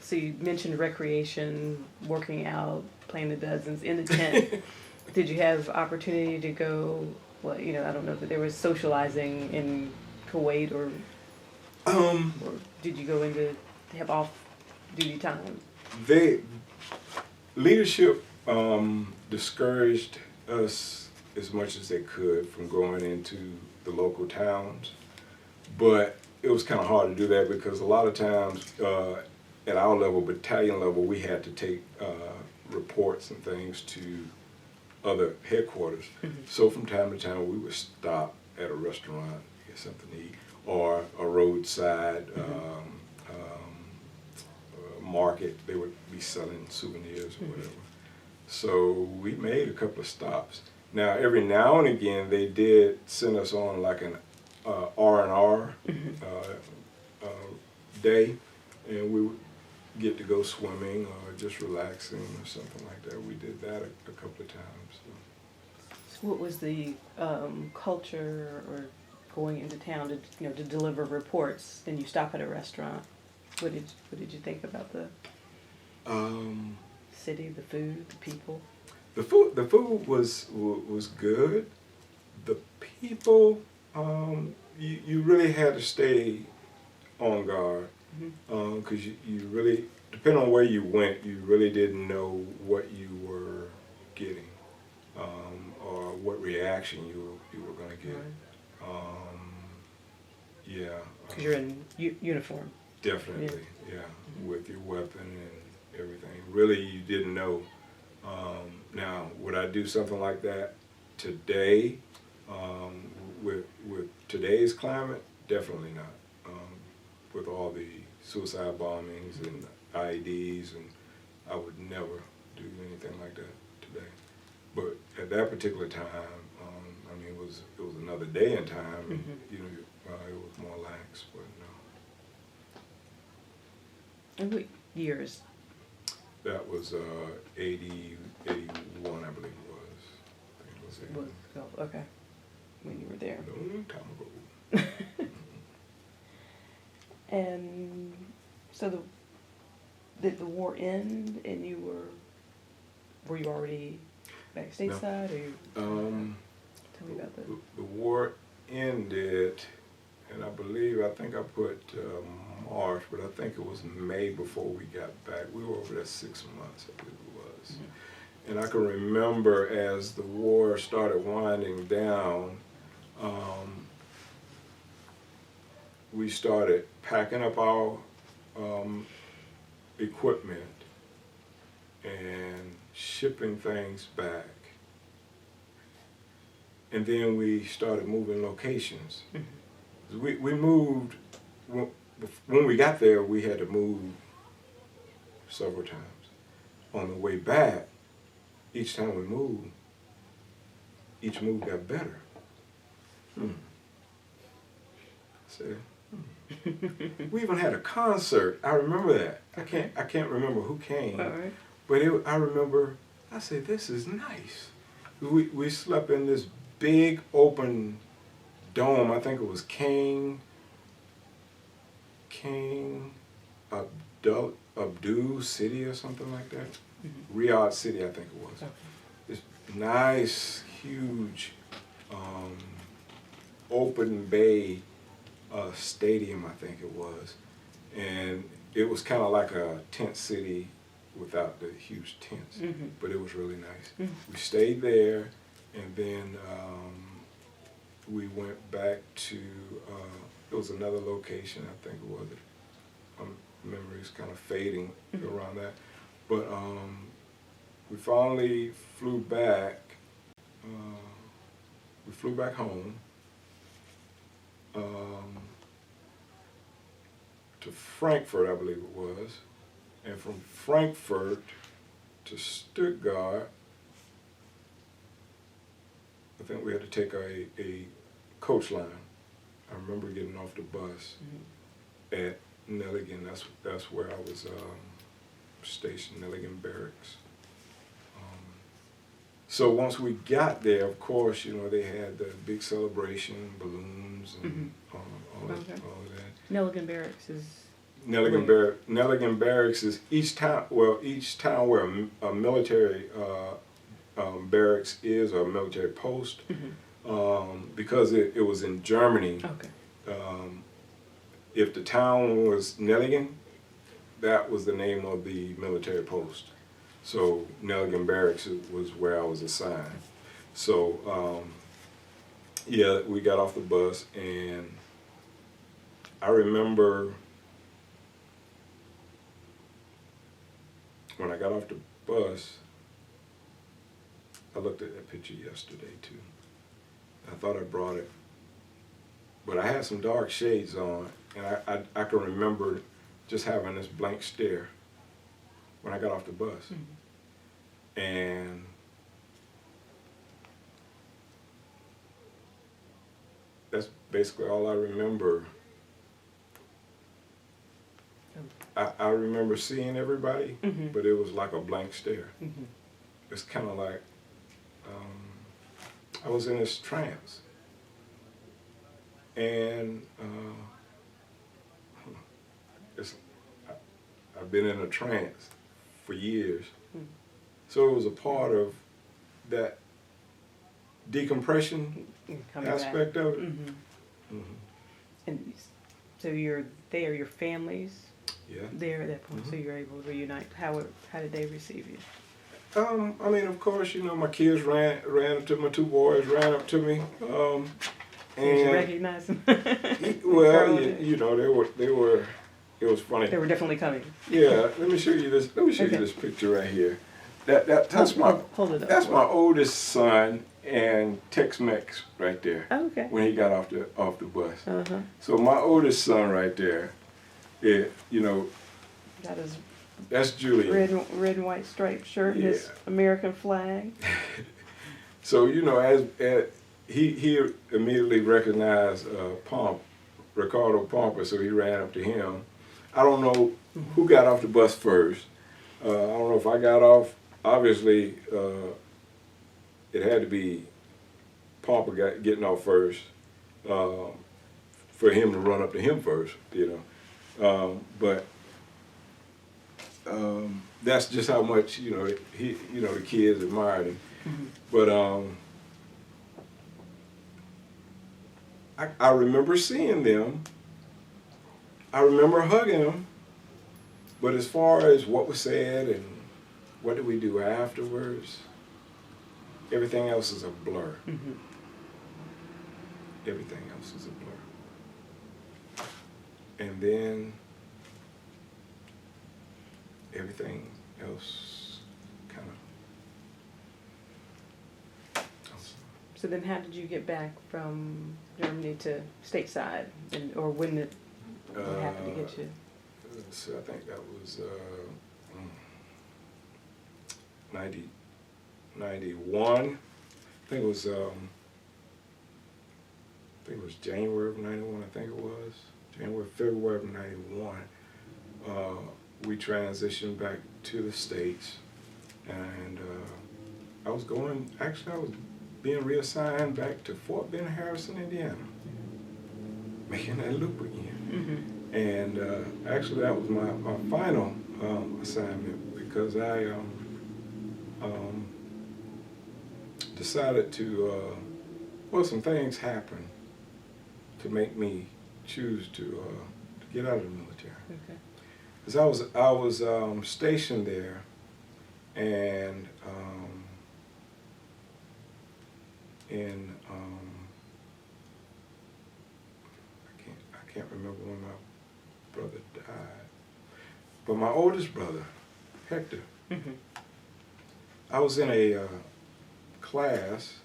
so you mentioned recreation, working out, playing the dozens in the tent. Did you have opportunity to go? Well, I don't know if there was socializing in Kuwait, or did you go into have off-duty time? Leadership discouraged us as much as they could from going into the local towns, but it was kind of hard to do that because a lot of times at our level, battalion level, we had to take reports and things to other headquarters. Mm-hmm. So from time to time we would stop at a restaurant, get something to eat, or a roadside market. They would be selling souvenirs or whatever. So we made a couple of stops. Now every now and again they did send us on like an R&R day, and we would get to go swimming or just relaxing or something like that. We did that a couple of times. So what was the culture, or going into town to deliver reports? Then you stop at a restaurant. What did you think about the city, the food, the people? The food was good. The people, you really had to stay on guard, because you really, depending on where you went, you really didn't know what you were getting, or what reaction you were going to get. Right. Yeah. Because you're in uniform. Definitely, yeah, with your weapon and everything. Really, you didn't know. Now, would I do something like that today, with today's climate? Definitely not. With all the suicide bombings and IEDs, and I would never do anything like that today. But at that particular time, it was another day in time, and it was more lax, but no. And what years? That was 80, 81, I believe it was. I think it was 81. Oh, okay. When you were there. A long time ago. And so did the war end, and were you already back stateside? No. Or tell me about that. The war ended, and I think I put March, but I think it was May before we got back. We were over there 6 months, I believe it was. Mm-hmm. And I can remember as the war started winding down, we started packing up our equipment and shipping things back. And then we started moving locations. Mm-hmm. We moved, when we got there, we had to move several times. On the way back, each time we moved, each move got better. So, we even had a concert. I remember that. I can't remember who came, right. But I remember. I said, "This is nice." We slept in this big open dome. I think it was King Abdul City or something like that. Mm-hmm. Riyadh City, I think it was. Okay. This nice, huge, open bay stadium, I think it was, and it was kind of like a tent city without the huge tents, but it was really nice. We stayed there, and then we went back to, it was another location, I think it was. Memory's kind of fading around that, But we finally flew back. We flew back home to Frankfurt, I believe it was, and from Frankfurt to Stuttgart. I think we had to take a coach line. I remember getting off the bus at Nelligan. That's where I was stationed, Nelligan Barracks. So once we got there, of course, you know, they had the big celebration, balloons, and all of that. Nelligan Barracks is... Nelligan Barracks is each town where a military barracks is, or a military post. Because it was in Germany. Okay. If the town was Nelligan, that was the name of the military post. So Nelligan Barracks was where I was assigned. So yeah, we got off the bus, and I remember when I got off the bus, I looked at that picture yesterday too. I thought I brought it, but I had some dark shades on, and I can remember just having this blank stare when I got off the bus. And that's basically all I remember. I remember seeing everybody, but it was like a blank stare. It's kind of like I was in this trance, and I've been in a trance for years, so it was a part of that decompression aspect of it. And so you're there, your families Yeah. there at that point, so you're able to reunite. How did they receive you? I mean, of course, you know, my kids ran up to my two boys, ran up to me, Did you recognize them? well, you know, they were. It was funny. They were definitely coming. Yeah, let me show you this. Let me show you this picture right here. That's hold it up. That's my oldest son and Tex-Mex right there. Oh, okay. When he got off the bus. So my oldest son right there, you know, Got his that's Julian. red and white striped shirt, his American flag. So you know, as he immediately recognized Ricardo Pompa, so he ran up to him. I don't know who got off the bus first. I don't know if I got off. Obviously, it had to be Pompa getting off first for him to run up to him first, you know. But that's just how much, you know, the kids admired him. But I remember seeing them. I remember hugging them. But as far as what was said and what did we do afterwards, everything else is a blur. Everything else is a blur. And then everything else kind of. So then how did you get back from Germany to stateside, or when did what happened to get you? So I think that was 91. I think it was January of 91, I think it was. February of 91. We transitioned back to the States, and I was being reassigned back to Fort Ben Harrison, Indiana, making that loop again. And actually that was my final assignment, because I decided to, some things happened to make me choose to get out of the military. Because I was stationed there, and I can't remember when my brother died, but my oldest brother, Hector, Mm-hmm. I was in a class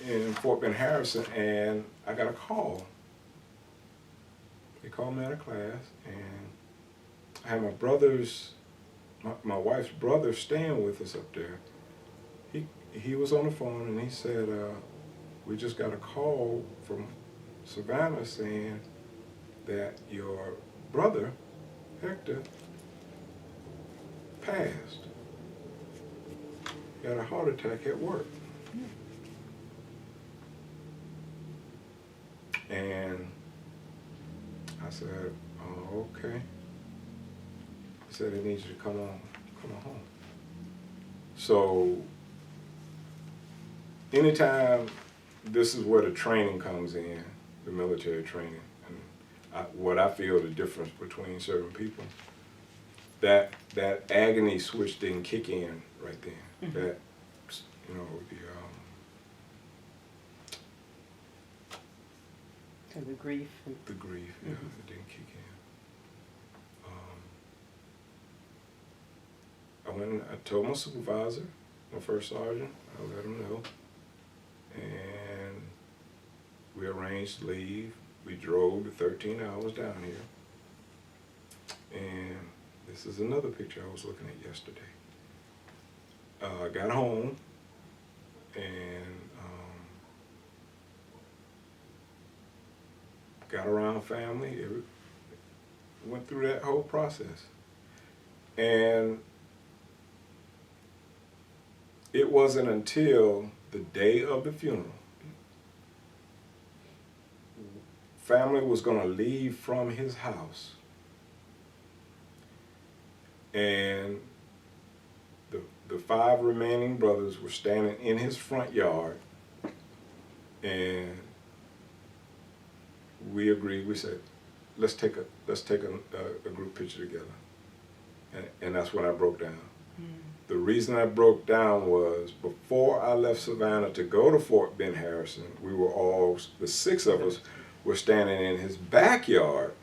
in Fort Bend Harrison, and I got a call. They called me out of class, and I had my wife's brother staying with us up there. He was on the phone, and he said, we just got a call from Savannah saying that your brother, Hector, passed. He had a heart attack at work. And I said, oh, okay. He said, I need you to come on home. So anytime, this is where the training comes in, the military training, and what I feel the difference between certain people, that agony switch didn't kick in right then. Mm-hmm. That, you know, the grief. The grief, yeah, it didn't kick in. I went and I told my supervisor, my first sergeant, I let him know, and we arranged to leave. We drove the 13 hours down here, and this is another picture I was looking at yesterday. I got home, and got around family, went through that whole process. And it wasn't until the day of the funeral, family was gonna leave from his house, and the 5 remaining brothers were standing in his front yard, and we agreed. We said, let's take a group picture together, and that's when I broke down. The reason I broke down was before I left Savannah to go to Fort Bend Harrison, we were all, the 6 of us were standing in his backyard,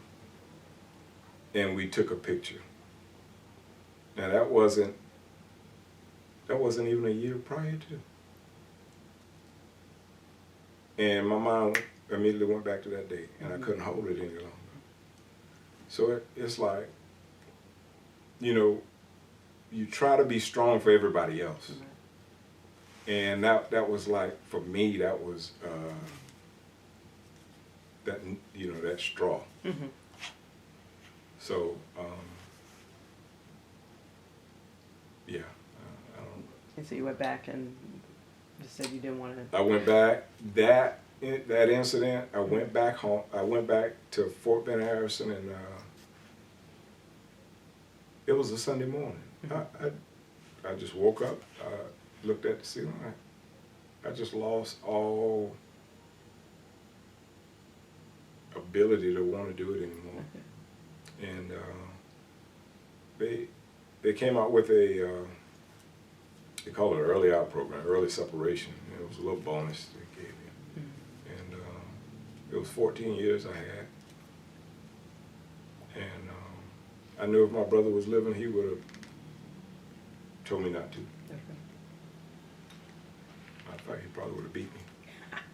and we took a picture. Now that wasn't even a year prior to. And my mind immediately went back to that day, and I couldn't hold it any longer. So it's like, you know, you try to be strong for everybody else. And that was like, for me, that was that, you know, that straw. Mm-hmm. So yeah, I don't. And so you went back and just said you didn't want to. I went back. That incident, I went back home. I went back to Fort Bend Harrison, and it was a Sunday morning. Mm-hmm. I just woke up, looked at the ceiling. I just lost all ability to want to do it anymore. Okay. And they came out with a they call it an early out program, early separation. And it was a little bonus they gave me. Mm-hmm. And it was 14 years I had. And I knew if my brother was living, he would have told me not to. Okay. I thought he probably would have beat me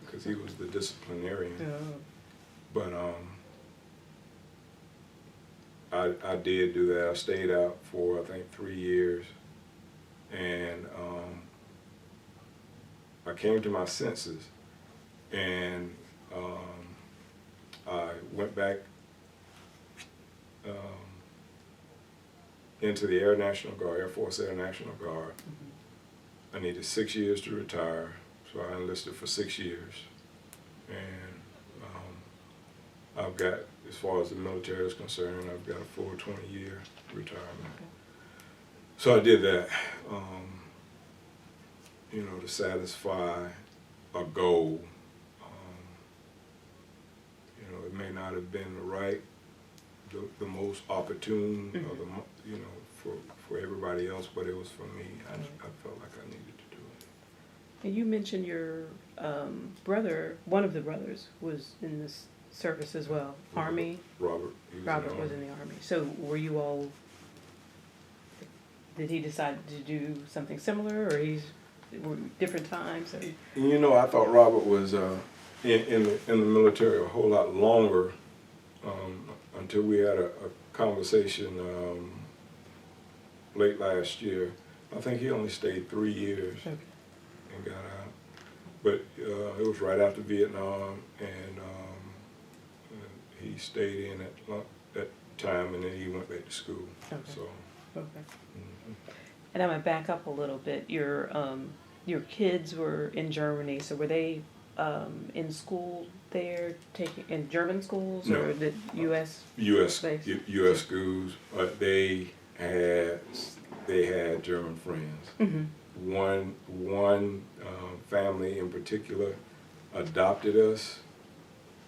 because he was the disciplinarian. Oh. But I did do that. I stayed out for, I think, 3 years. And I came to my senses, and I went back into the Air National Guard, Air Force Air National Guard. Mm-hmm. I needed 6 years to retire, so I enlisted for 6 years. And I've got, as far as the military is concerned, I've got a full 20-year retirement. Okay. So I did that, you know, to satisfy a goal. You know, it may not have been the most opportune, mm-hmm. or the, you know, for everybody else, but it was for me. I felt like I needed to do it. And you mentioned your brother, one of the brothers, was in this service as well? Army? Robert. He was Robert in the was Army. in the Army. So were you all, did he decide to do something similar, or were different times? Or? You know, I thought Robert was in the military a whole lot longer until we had a conversation late last year. I think he only stayed 3 years Okay. and got out. But it was right after Vietnam, and he stayed in at that time, and then he went back to school. Okay. So. Okay. Mhm. And I'm gonna back up a little bit. Your kids were in Germany, so were they in school there, taking in German schools, No. or the U.S. U.S. based? U.S. schools, but they had German friends. Mm-hmm. One family in particular adopted us,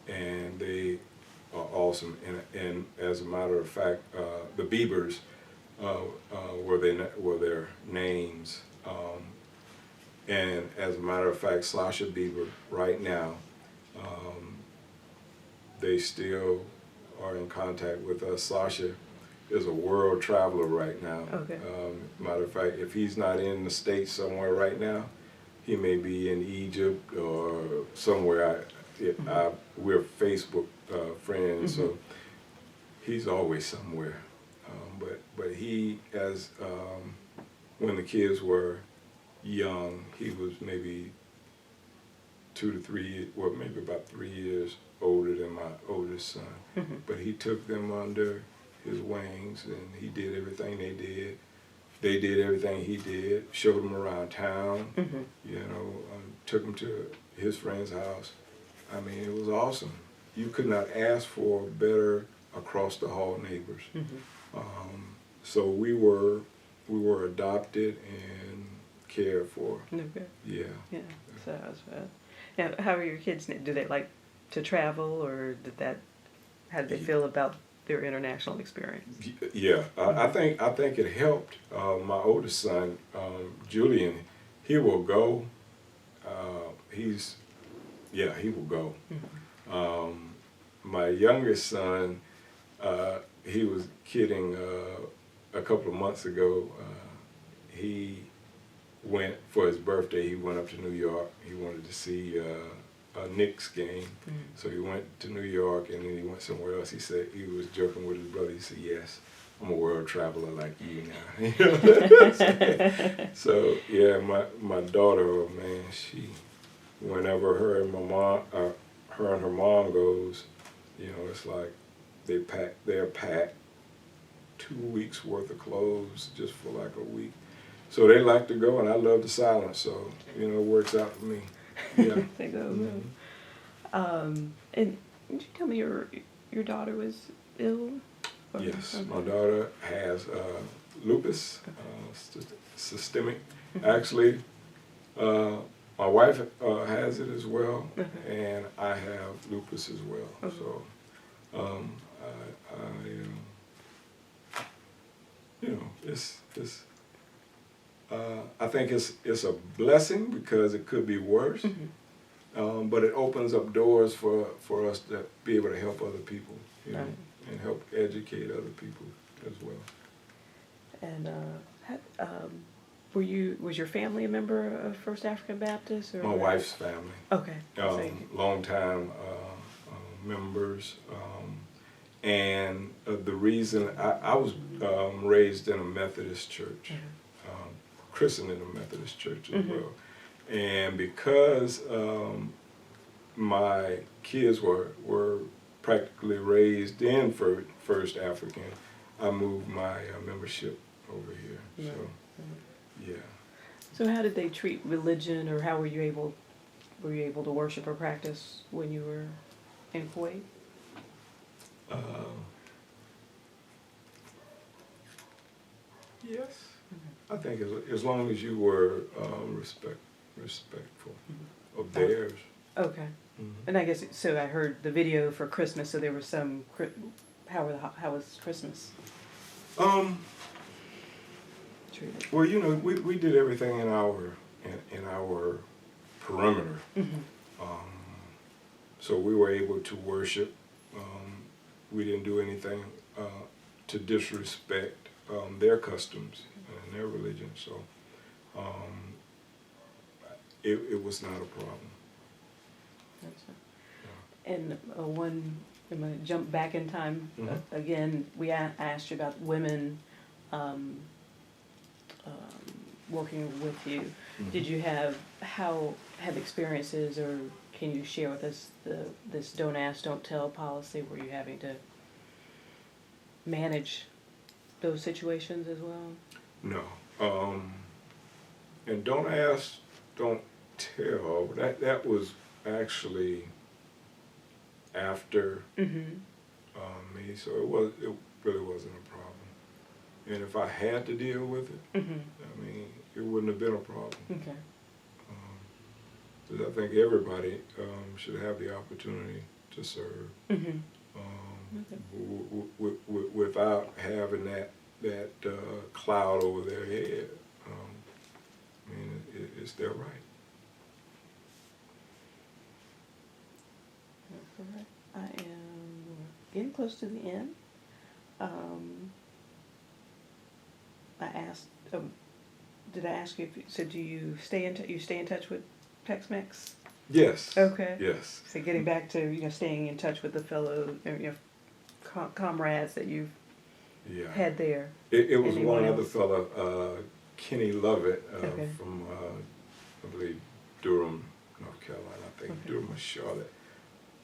and they are awesome. And as a matter of fact, the Biebers were their names. And as a matter of fact, Sasha Bieber right now, they still are in contact with us. Sasha is a world traveler right now. Okay. Matter of fact, if he's not in the States somewhere right now, he may be in Egypt or somewhere. We're Facebook friends, so he's always somewhere. But he, when the kids were young, he was maybe 2 to 3, well, maybe about 3 years older than my oldest son. Mm-hmm. But he took them under his wings, and he did everything they did. They did everything he did, showed them around town, Mm-hmm. you know, took them to his friend's house. I mean, it was awesome. You could not ask for better across the hall neighbors. Mm-hmm. So we were adopted and cared for. Okay. Yeah. Yeah. So that was bad. Now, how are your kids? Do they like to travel, or how did they feel about their international experience? Yeah, I think it helped. My oldest son, Julian, he will go. He will go. Mm-hmm. My youngest son, he was kidding a couple of months ago. He went for his birthday. He went up to New York. He wanted to see a Knicks game, so he went to New York, and then he went somewhere else. He said he was joking with his brother. He said, "Yes, I'm a world traveler like you now." So yeah, my daughter, oh, man, whenever her and her mom goes, you know, it's like they're packed 2 weeks worth of clothes just for like a week. So they like to go, and I love the silence, so, you know, it works out for me. Yeah. They go. Mm-hmm. And did you tell me your daughter was ill? Or- Yes, okay. my daughter has lupus, systemic. Actually, my wife has it as well, and I have lupus as well. Okay. So, you know, I think it's a blessing because it could be worse, but it opens up doors for us to be able to help other people, you know, Right. and help educate other people as well. And was your family a member of First African Baptist? Or My wife's family, Okay. long time members, and the reason I was raised in a Methodist church. Christened in a Methodist church as well. And because my kids were practically raised in First African, I moved my membership over here. So, yeah. So how did they treat religion, or how were you able to worship or practice when you were in Kuwait? Yes. I think as long as you were respectful of theirs. Okay. And I guess, so I heard the video for Christmas, so there was some, how was Christmas treated? Well, you know, we did everything in our perimeter. So we were able to worship we didn't do anything to disrespect their customs and their religion. So it was not a problem. And I'm going to jump back in time. Again, we asked you about women working with you. Did you have experiences, or can you share with us this don't ask, don't tell policy? Were you having to manage those situations as well? No. And don't ask, don't tell. That was actually after me, so it really wasn't a problem. And if I had to deal with it, I mean, it wouldn't have been a problem. Okay. Because I think everybody should have the opportunity to serve without having that cloud over their head. I mean, it's their right. Correct. I am getting close to the end. I asked, did I ask you so do you stay in touch with Tex-Mex? Yes. Okay. Yes. So getting back to staying in touch with the fellow comrades that you've had there. It was Anyone one else? other fella, Kenny Lovett, from I believe Durham, North Carolina. I think Durham or Charlotte.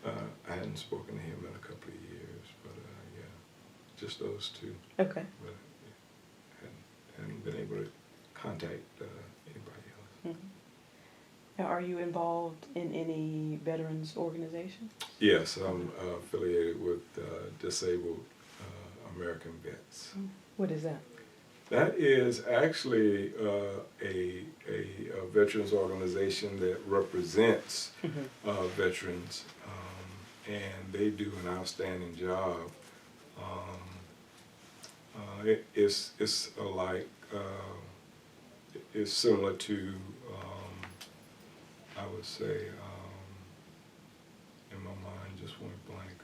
I hadn't spoken to him in a couple of years, but just those two. Okay. But hadn't been able to contact anybody else. Now, are you involved in any veterans organizations? Yes, I'm affiliated with Disabled American Vets. What is that? That is actually a veterans organization that represents veterans, and they do an outstanding job. It's similar to I would say in my mind just went blank.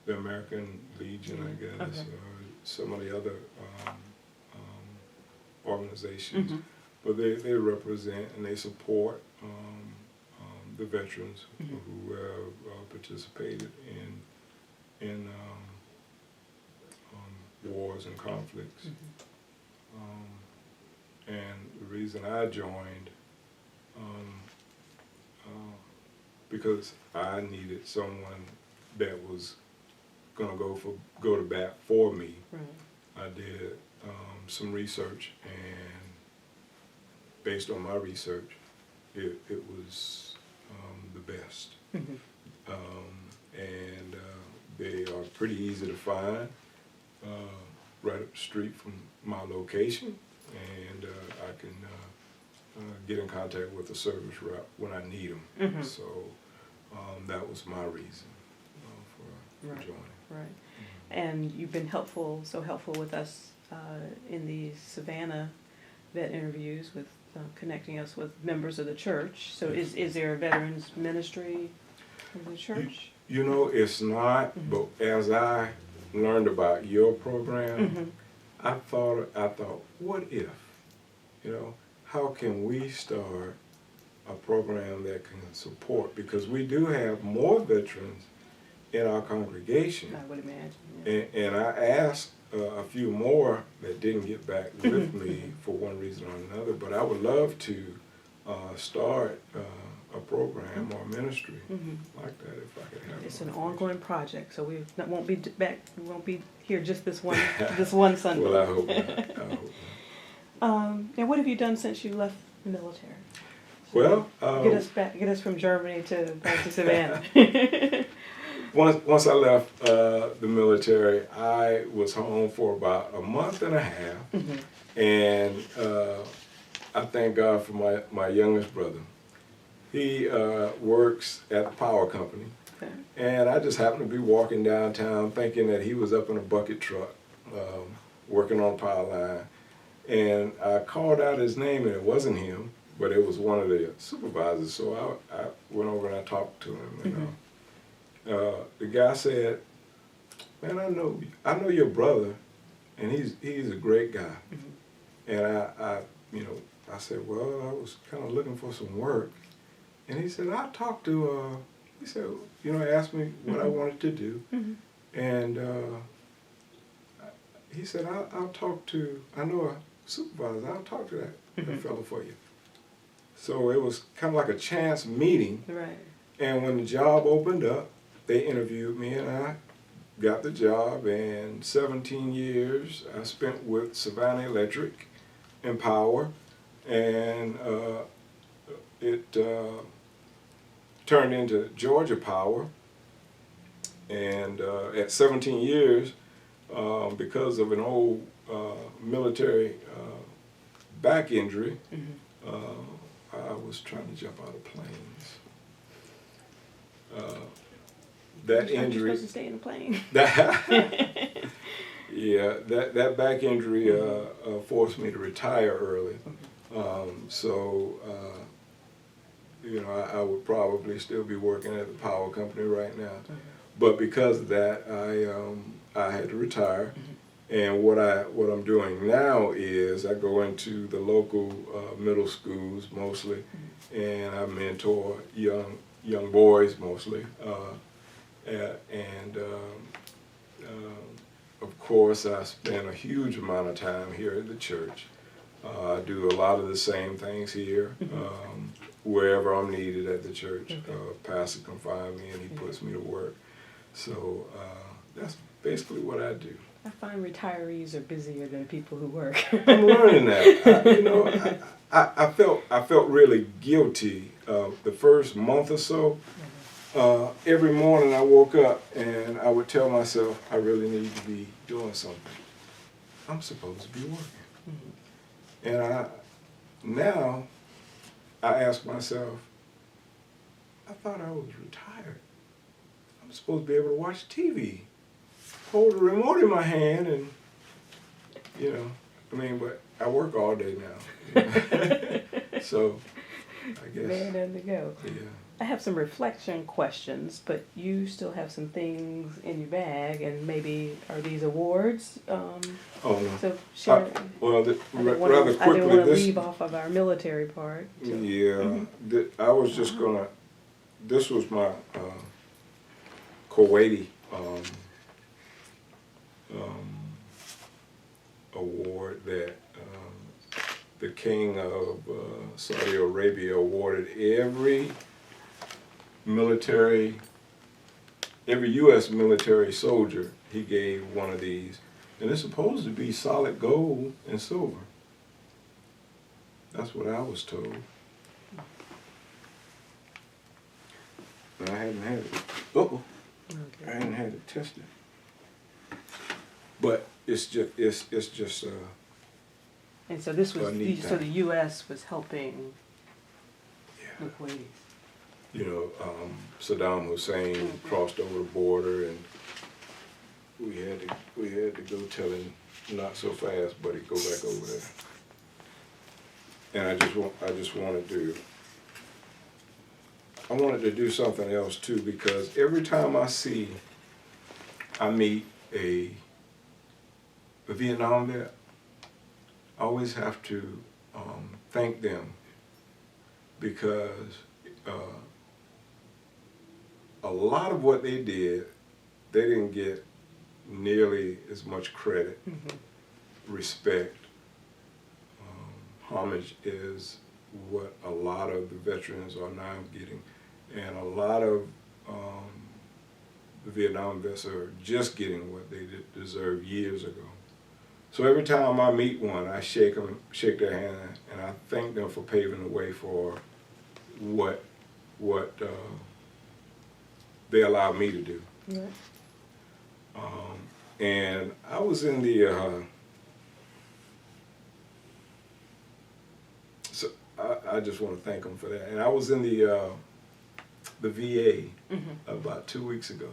The American Legion, I guess, or some of the other organizations, but they represent and they support the veterans who have participated in wars and conflicts. And the reason I joined, because I needed someone that was gonna go to bat for me. Right. I did some research, and based on my research, it was the best. And they are pretty easy to find, right up the street from my location, and I can get in contact with the service rep when I need them. So that was my reason for joining. Right. And you've been so helpful with us in the Savannah vet interviews with connecting us with members of the church. So is there a veterans ministry in the church? You know, it's not, but as I learned about your program, I thought, what if, how can we start a program that can support, because we do have more veterans in our congregation. I would imagine. Yeah. And I asked a few more that didn't get back with me for one reason or another, but I would love to start a program or ministry like that if I could have it. It's an ongoing project, so we won't be here just this one Sunday. Well, I hope not. And what have you done since you left the military? Well, get us from Germany back to Savannah. Once I left the military, I was home for about a month and a half, and I thank God for my youngest brother. He works at the power company, and I just happened to be walking downtown thinking that he was up in a bucket truck working on a power line, and I called out his name, and it wasn't him. but it was one of the supervisors. So I went over and I talked to him. And the guy said, "Man, I know your brother, and he's a great guy." And I said, "Well, I was kind of looking for some work." And he said, "I talked to." He said, asked me what I wanted to do, and he said, "I'll talk to. I know a supervisor. I'll talk to that fellow for you." So it was kind of like a chance meeting. Right. And when the job opened up, they interviewed me, and I got the job. And 17 years I spent with Savannah Electric and Power, and it turned into Georgia Power. And at 17 years, because of an old military back injury, I was trying to jump out of planes. That injury. You're supposed to stay in the plane. Yeah, that back injury forced me to retire early. I would probably still be working at the power company right now. But because of that, I had to retire. And what I'm doing now is I go into the local middle schools mostly, and I mentor young boys mostly. Of course, I spend a huge amount of time here at the church. I do a lot of the same things here, wherever I'm needed at the church. Pastor can find me and he puts me to work. So that's basically what I do. I find retirees are busier than people who work. I'm learning that. I felt really guilty the first month or so. Every morning I woke up and I would tell myself, I really need to be doing something. I'm supposed to be working. And now I ask myself, I thought I was retired. I'm supposed to be able to watch TV, hold a remote in my hand, and but I work all day now. So I guess. Man, there to go. Yeah. I have some reflection questions, but you still have some things in your bag, and maybe are these awards? Oh no. So share. Rather quickly, I didn't want to leave off of our military part. So. Yeah, I was just gonna. This was my Kuwaiti award that the king of Saudi Arabia awarded every U.S. military soldier. He gave one of these, and it's supposed to be solid gold and silver. That's what I was told. But I haven't had it. Okay. I hadn't had it tested. But it's just. And so this was so the U.S. was helping the Kuwaitis. Saddam Hussein crossed over the border, and we had to go tell him not so fast, buddy, go back over there. And I just wanted to do something else too, because every time I meet a Vietnam vet, I always have to thank them, because a lot of what they did, they didn't get nearly as much credit, respect, homage is what a lot of the veterans are now getting, and a lot of the Vietnam vets are just getting what they deserved years ago. So every time I meet one, I shake their hand, and I thank them for paving the way for what they allowed me to do. Yeah. And I was in the I just want to thank them for that. And I was in the VA about 2 weeks ago,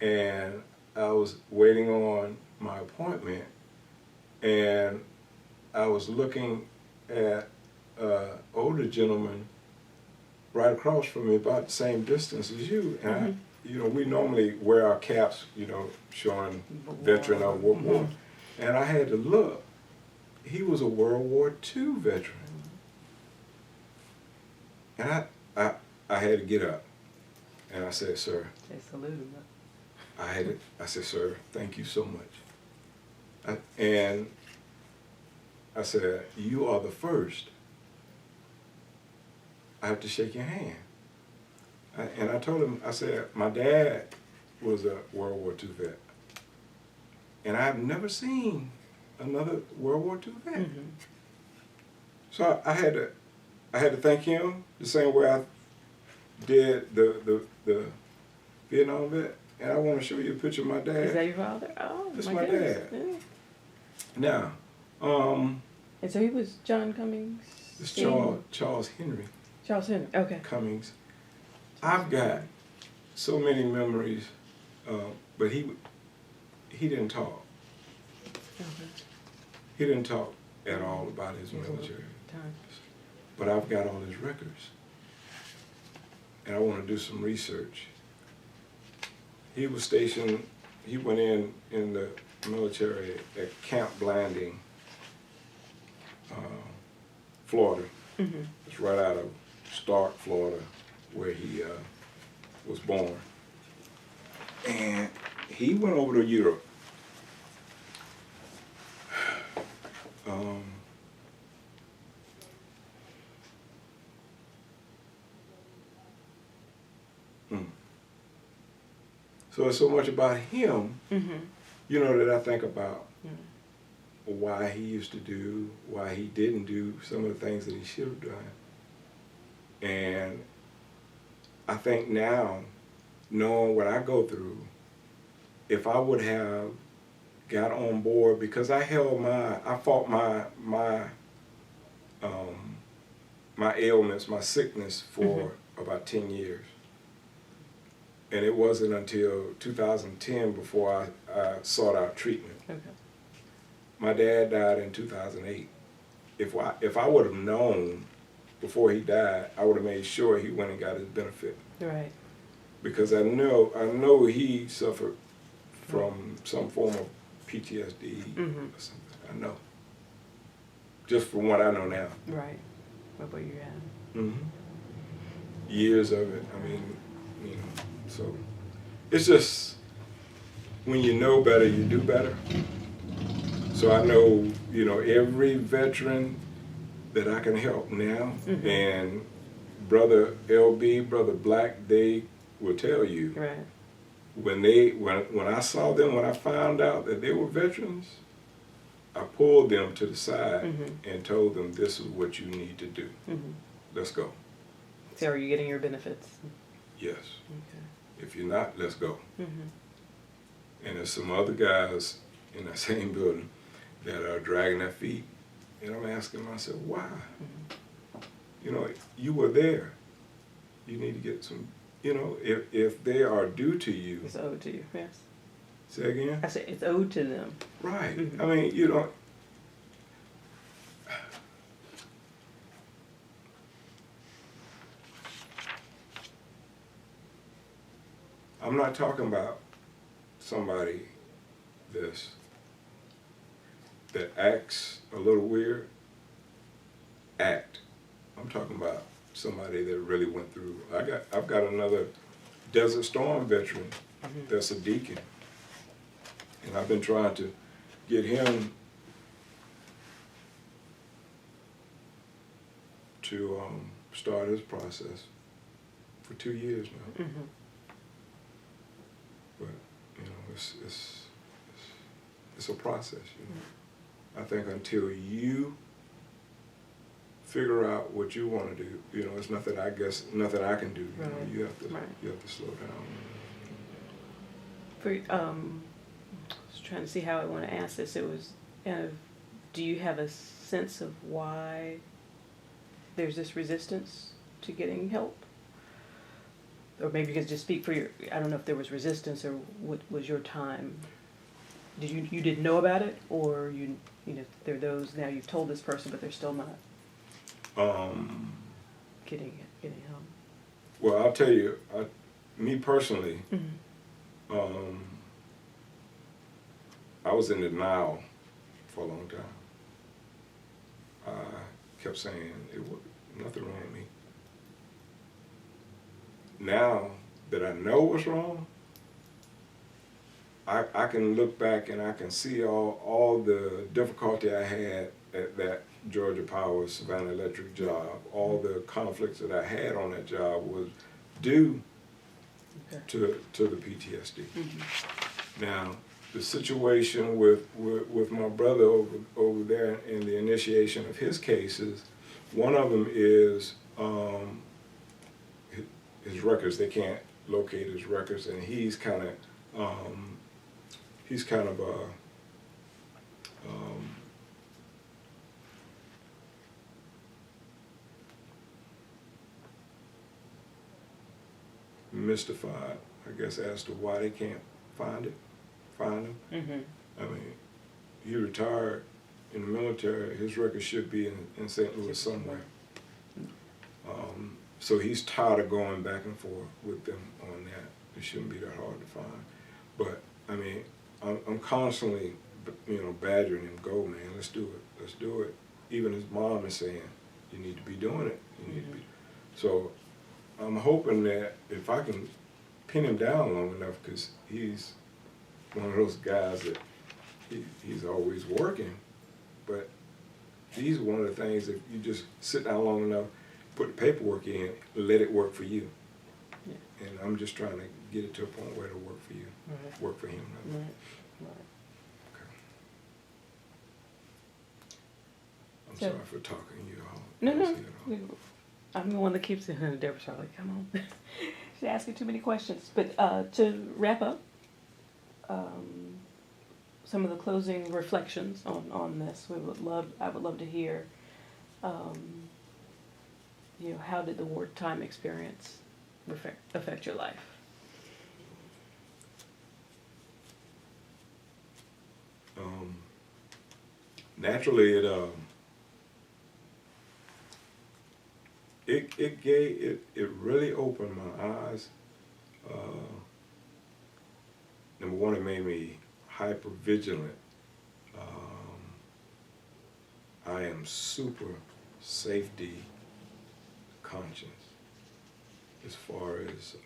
and I was waiting on my appointment, and I was looking at older gentleman right across from me, about the same distance as you, and we normally wear our caps, showing veteran of World War, and I had to look. He was a World War II veteran, and I had to get up, and I said, "Sir." They salute him. I said, "Sir, thank you so much." And I said, "You are the first. I have to shake your hand." And I told him, I said, "My dad was a World War II vet. And I've never seen another World War II vet." So I had to thank him the same way I did the Vietnam vet. And I want to show you a picture of my dad. Is that your father? Oh, That's my my goodness. dad. Yeah. Now, And so he was John Cummings? it's Charles Henry Charles Henry, okay. Cummings. I've got so many memories, but he didn't talk. Okay. He didn't talk at all about his military. Time. But I've got all his records. And I want to do some research. He was stationed, he went in the military at Camp Blanding, Florida. It's right out of Stark, Florida, where he was born. And he went over to Europe. So it's so much about him, that I think about why he used to do, why he didn't do some of the things that he should have done. And I think now, knowing what I go through, if I would have got on board, because I fought my ailments, my sickness for about 10 years. And it wasn't until 2010 before I sought out treatment. Okay. My dad died in 2008. If I would have known before he died, I would have made sure he went and got his benefit. Right. Because I know he suffered from some form of PTSD or something. I know. Just from what I know now. Right. What you had. Years of it. I mean, so it's just when you know better, you do better. So I know, every veteran that I can help now, and Brother LB, Brother Black, they will tell you. Right. When I saw them, when I found out that they were veterans, I pulled them to the side and told them, "This is what you need to do. Let's go." So are you getting your benefits? Yes. Okay. If you're not, let's go. And there's some other guys in that same building that are dragging their feet. And I'm asking myself, why? You were there. You need to get some, if they are due to you. It's owed to you, yes. Say again? I said it's owed to them. Right. I mean, I'm not talking about somebody that acts a little weird. I'm talking about somebody that really went through. I've got another Desert Storm veteran that's a deacon, and I've been trying to get him to start his process for 2 years now. But it's a process. I think until you figure out what you want to do, it's nothing I can do. Right. You have to Right. you have to slow down. I was trying to see how I want to ask this. It was do you have a sense of why there's this resistance to getting help? Or maybe you could just speak for I don't know if there was resistance or what was your time. Did you didn't know about it, or there are those now you've told this person but they're still not Getting home. Well, I'll tell you, me personally, I was in denial for a long time. I kept saying it was nothing wrong with me. Now that I know what's wrong, I can look back and I can see all the difficulty I had at that Georgia Power Savannah Electric job. All the conflicts that I had on that job was due to the PTSD. Now, the situation with my brother over there in the initiation of his cases, one of them is his records. They can't locate his records, and he's kind of mystified, I guess, as to why they can't find him. I mean, he retired in the military. His record should be in St. Louis somewhere. So he's tired of going back and forth with them on that. It shouldn't be that hard to find. But I mean, I'm constantly, badgering him. Go, man. Let's do it. Let's do it. Even his mom is saying, "You need to be doing it. You need to be." So I'm hoping that if I can pin him down long enough, because he's one of those guys that he's always working, but these are one of the things, if you just sit down long enough, put the paperwork in, let it work for you. Yeah. And I'm just trying to get it to a point where it'll work for you, work for him. Right. Okay. I'm sorry for talking you all. No. I'm the one that keeps it. Deborah Charlie, come on. She's asking too many questions. But to wrap up, some of the closing reflections on this, I would love to hear. How did the wartime experience affect your life? Naturally, it really opened my eyes. Number one, it made me hyper vigilant. I am super safety conscious as far as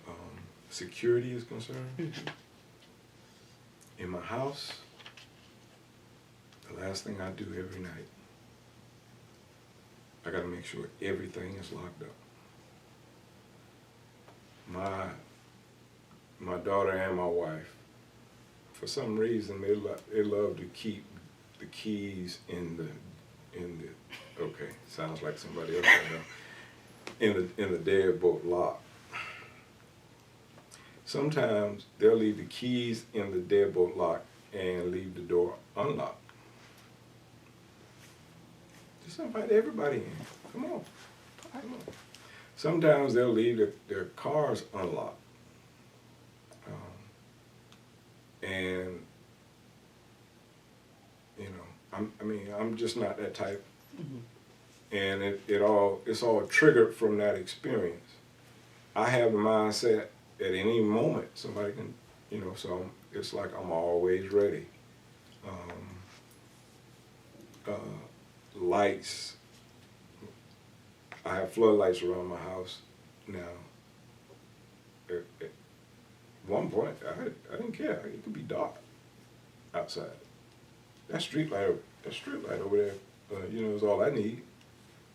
security is concerned. In my house, the last thing I do every night, I gotta make sure everything is locked up. My daughter and my wife, for some reason, they love to keep the keys in the okay, sounds like somebody else I know, in the deadbolt lock. Sometimes they'll leave the keys in the deadbolt lock and leave the door unlocked. Just invite everybody in. Come on. Sometimes they'll leave their cars unlocked. And I'm just not that type. And it's all triggered from that experience. I have the mindset at any moment somebody can, so it's like I'm always ready. Lights. I have floodlights around my house now. At one point, I didn't care. It could be dark outside. That street light over there, is all I need.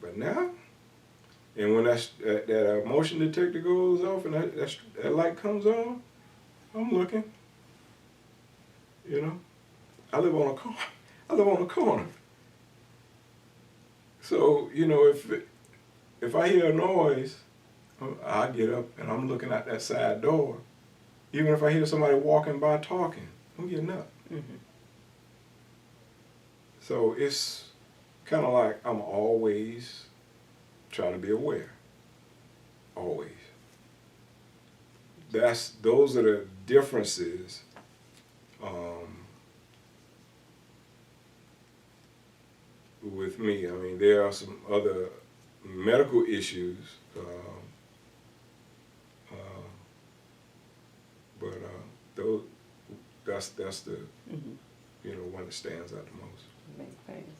But now, and when that motion detector goes off and that light comes on, I'm looking. I live on a corner. So, if I hear a noise, I get up and I'm looking at that side door. Even if I hear somebody walking by talking, I'm getting up. So it's kind of like I'm always trying to be aware. Always. Those are the differences. With me, I mean, there are some other medical issues, but those, that's the one that stands out the most. Main things.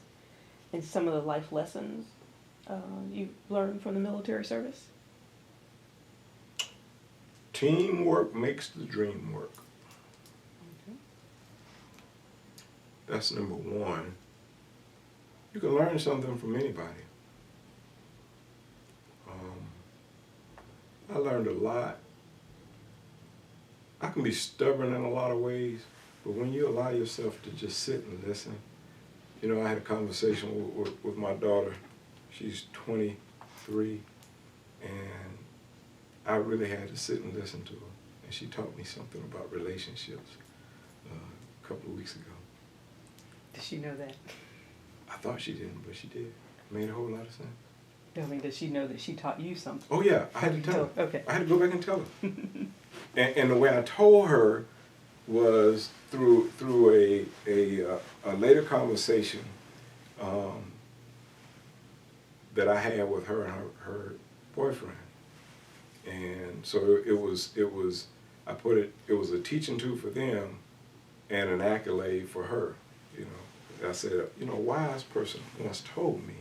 And some of the life lessons you learned from the military service? Teamwork makes the dream work. Okay. That's number one. You can learn something from anybody. I learned a lot. I can be stubborn in a lot of ways, but when you allow yourself to just sit and listen, I had a conversation with my daughter. She's 23, and I really had to sit and listen to her. And she taught me something about relationships a couple of weeks ago. Did she know that? I thought she didn't, but she did. It made a whole lot of sense. I mean, does she know that she taught you something? Oh yeah, I had to tell her. Okay. I had to go back and tell her. and the way I told her was through a later conversation that I had with her and her boyfriend. And so it was a teaching tool for them and an accolade for her. I said, a wise person once told me,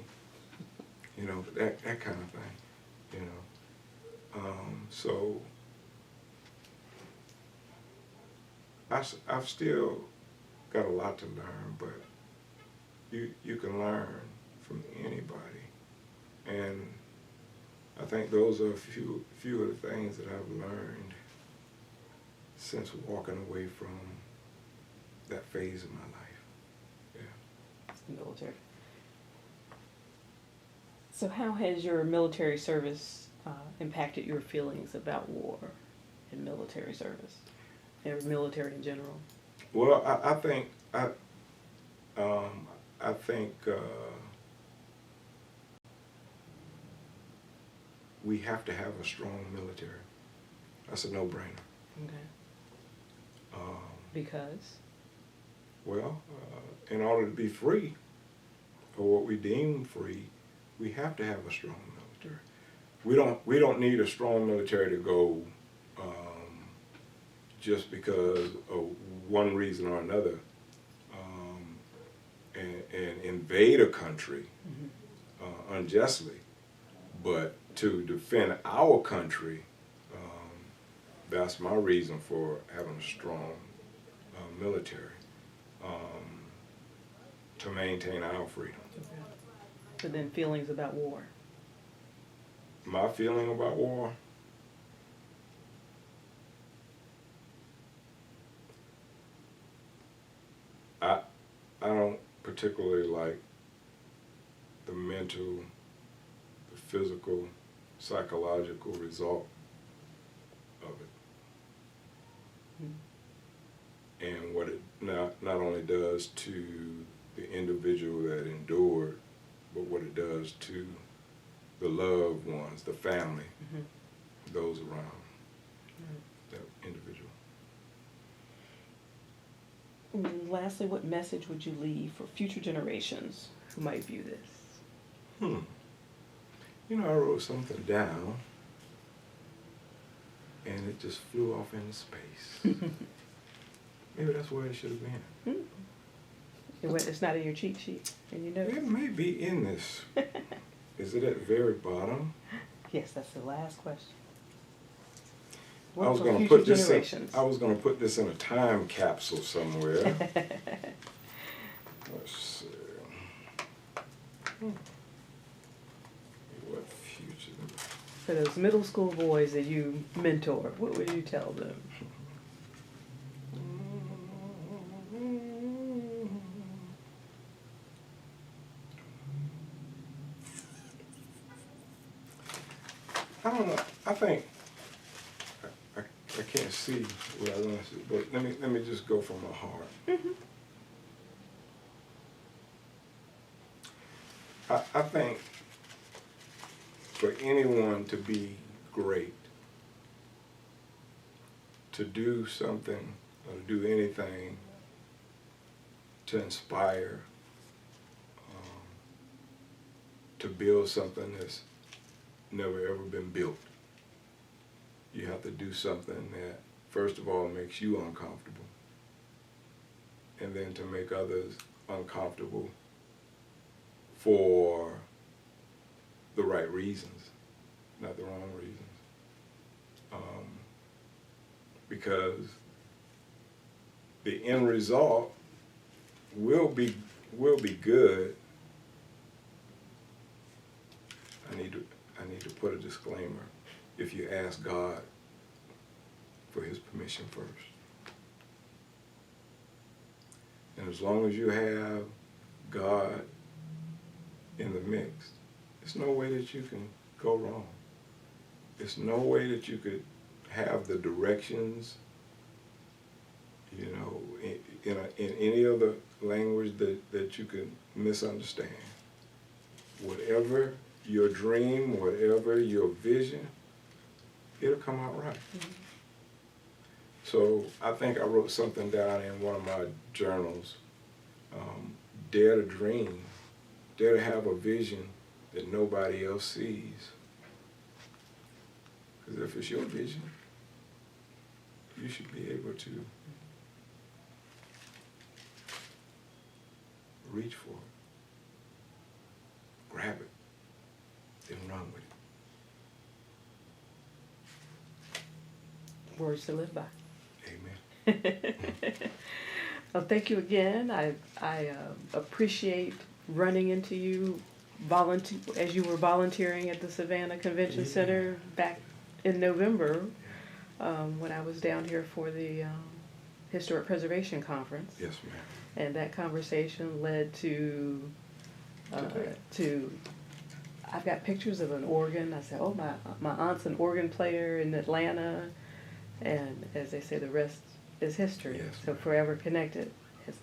that kind of thing, so I've still got a lot to learn, but you can learn from anybody. And I think those are a few of the things that I've learned since walking away from that phase of my life. Yeah. Military. So how has your military service impacted your feelings about war and military service, or military in general? Well, I think we have to have a strong military. That's a no-brainer. Okay. Because? Well, in order to be free, or what we deem free, we have to have a strong military. We don't need a strong military to go just because of one reason or another and invade a country unjustly. But to defend our country, that's my reason for having a strong military, to maintain our freedom. Okay. So then feelings about war. My feeling about war? I don't particularly like the mental, the physical, psychological result of it. And what it not only does to the individual that endured, but what it does to the loved ones, the family, those around that individual. And lastly, what message would you leave for future generations who might view this? I wrote something down, and it just flew off into space. Maybe that's where it should have been. It's not in your cheat sheet, in your notes? It may be in this. Is it at the very bottom? Yes, that's the last question. I was going to put this in a time capsule somewhere. Let's see. What future? For those middle school boys that you mentor, what would you tell them? I don't know. I think I can't see what I want to see, but let me just go from my heart. I think for anyone to be great, to do something or to do anything to inspire, to build something that's never ever been built. You have to do something that, first of all, makes you uncomfortable, and then to make others uncomfortable for the right reasons, not the wrong reasons. Because the end result will be good. I need to put a disclaimer. If you ask God for his permission first. And as long as you have God in the mix, there's no way that you can go wrong. There's no way that you could have the directions, you know, in any other language that you could misunderstand. Whatever your dream, whatever your vision, it'll come out right. Mm-hmm. So I think I wrote something down in one of my journals. Dare to dream, dare to have a vision that nobody else sees. Because if it's your vision, you should be able to reach for it, grab it, then run with it. Words to live by. Amen. Well, thank you again. I appreciate running into you as you were volunteering at the Savannah Convention Center back in November when I was down here for the Historic Preservation Conference. Yes, ma'am. And that conversation led to I've got pictures of an organ. I said, oh, my aunt's an organ player in Atlanta. And as they say, the rest is history. Yes, so forever connected.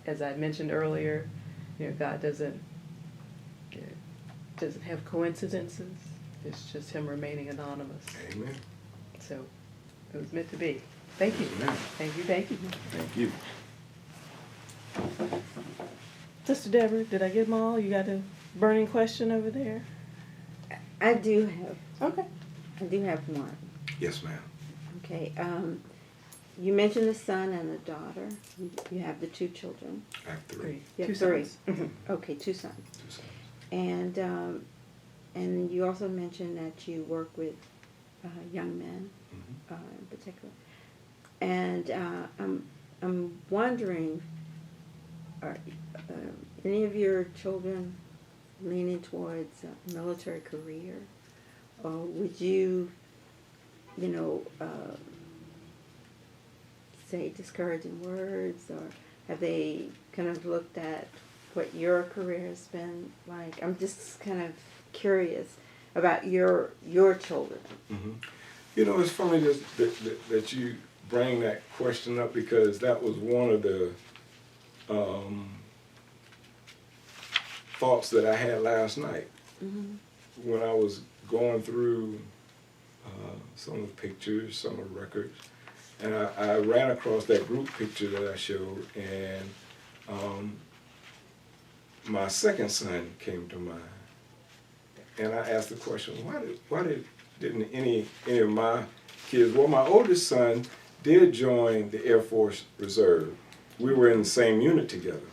As I mentioned earlier, you know, God doesn't have coincidences. It's just him remaining anonymous. Amen. So it was meant to be. Thank you. Amen. Thank you. Thank you. Thank you. Sister Deborah, did I get them all? You got a burning question over there? I do have. Okay. I do have one. Yes, ma'am. Okay. You mentioned a son and a daughter. You have the two children. I have three. You have Two three. sons. Mm-hmm. Okay, two sons. Two sons. And you also mentioned that you work with young men, Mm-hmm. in particular. And I'm wondering, are any of your children leaning towards a military career, or would you, say discouraging words, or have they kind of looked at what your career has been like? I'm just kind of curious about your children. Mm-hmm. You know, it's funny that you bring that question up, because that was one of the thoughts that I had last night. Mm-hmm. When I was going through some of the pictures, some of the records, and I ran across that group picture that I showed, and my second son came to mind. And I asked the question, why didn't any of my kids, well, my oldest son did join the Air Force Reserve. We were in the same unit together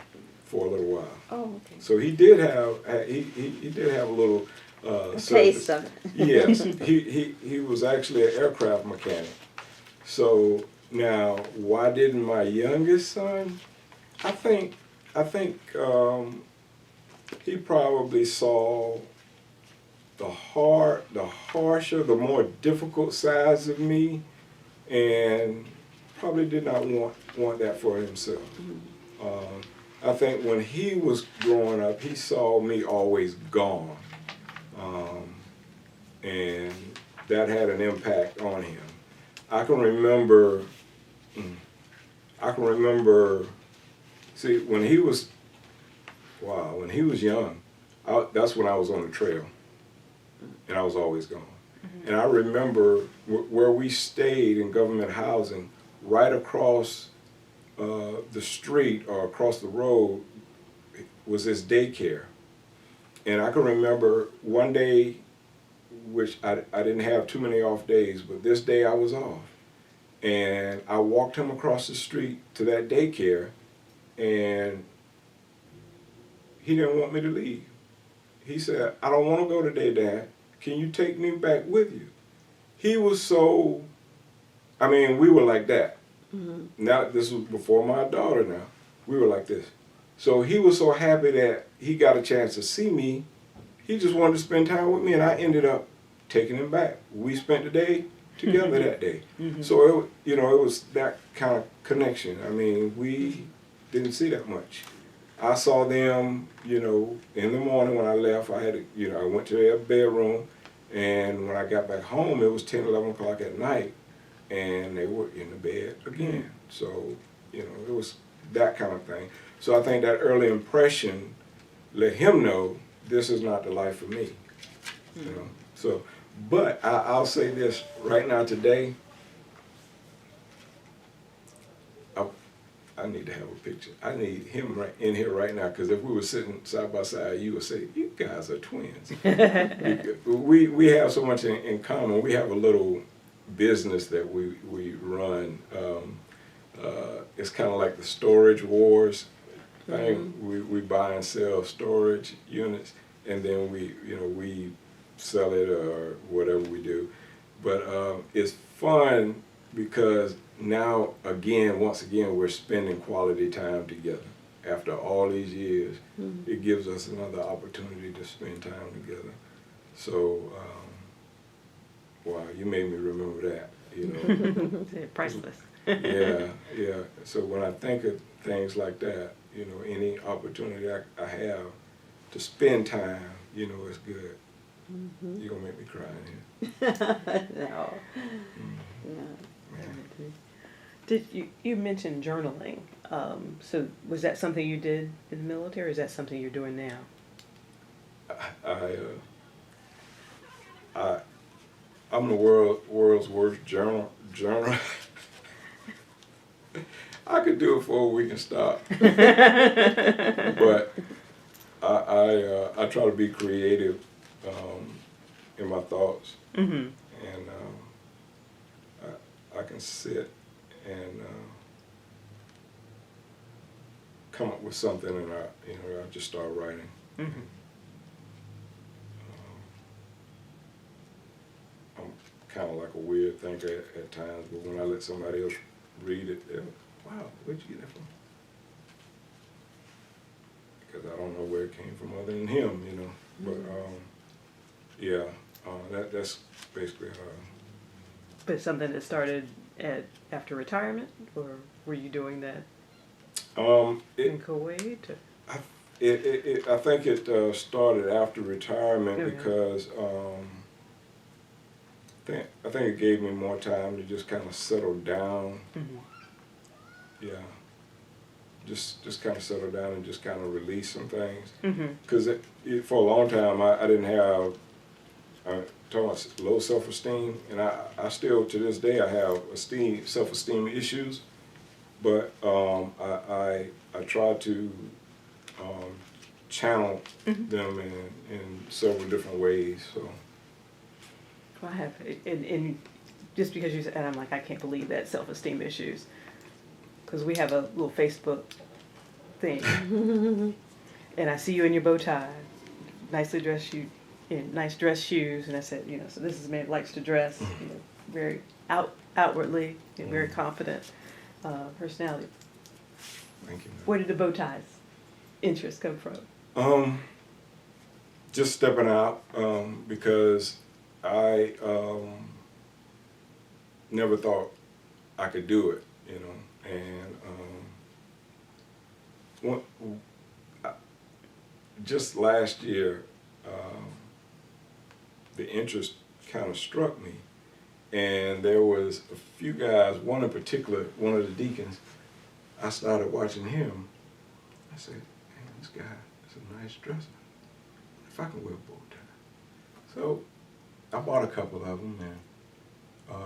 for a little while. Oh, okay. So he did have he did have a little Taste of it. Yes, he was actually an aircraft mechanic. So now, why didn't my youngest son? I think he probably saw the harsher, the more difficult sides of me, and probably did not want that for himself. Mm-hmm. I think when he was growing up, he saw me always gone, and that had an impact on him. I can remember, see, when he was young, that's when I was on the trail, and I was always gone. Mm-hmm. And I remember where we stayed in government housing, right across the street or across the road was this daycare. And I can remember one day which I didn't have too many off days, but this day I was off. And I walked him across the street to that daycare, and he didn't want me to leave. He said, I don't want to go today, Dad. Can you take me back with you? He was so, I mean, we were like that. Now, this was before my daughter now. We were like this. So he was so happy that he got a chance to see me. He just wanted to spend time with me, and I ended up taking him back. We spent the day together that day. So, it was that kind of connection. I mean, we didn't see that much. I saw them, in the morning when I left. I had to, I went to their bedroom, and when I got back home, it was 10, 11 o'clock at night, and they were in the bed again. So, it was that kind of thing. So I think that early impression let him know this is not the life for me. So, but I'll say this right now today. I need to have a picture. I need him right in here right now, because if we were sitting side by side, you would say, you guys are twins. we have so much in common. We have a little business that we run. It's kind of like the storage wars thing. We buy and sell storage units, and then we sell it or whatever we do. But it's fun because now, once again, we're spending quality time together. After all these years, it gives us another opportunity to spend time together. So, wow, you made me remember that, Priceless. yeah. So when I think of things like that, any opportunity I have to spend time, it's good. You're going to make me cry in here. No. Did you mentioned journaling? So was that something you did in the military, or is that something you're doing now? I'm the world's worst journal. I could do it for a week and stop. But I try to be creative in my thoughts, and I can sit and come up with something, and I just start writing. I'm kind of like a weird thinker at times, but when I let somebody else read it, they're, wow, where'd you get that from? Because I don't know where it came from other than him, But that's basically how. But something that started after retirement, or were you doing that in Kuwait? I think it started after retirement because I think it gave me more time to just kind of settle down. Yeah, just kind of settle down and just kind of release some things. Because for a long time I didn't have talking about low self-esteem, and I still to this day I have self-esteem issues, but I try to channel them in several different ways. So Well, I have, and just because you said, and I'm like, I can't believe that self-esteem issues, because we have a little Facebook thing, and I see you in your bow tie, nicely dressed you. In nice dress shoes, and I said, so this is a man that likes to dress, very outwardly, very confident personality. thank you. Where did the bow ties interest come from? Just stepping out, because I never thought I could do it, and just last year. The interest kind of struck me, and there was a few guys, one in particular, one of the deacons, I started watching him. I said, man, this guy is a nice dresser. If I can wear a bow tie. So I bought a couple of them and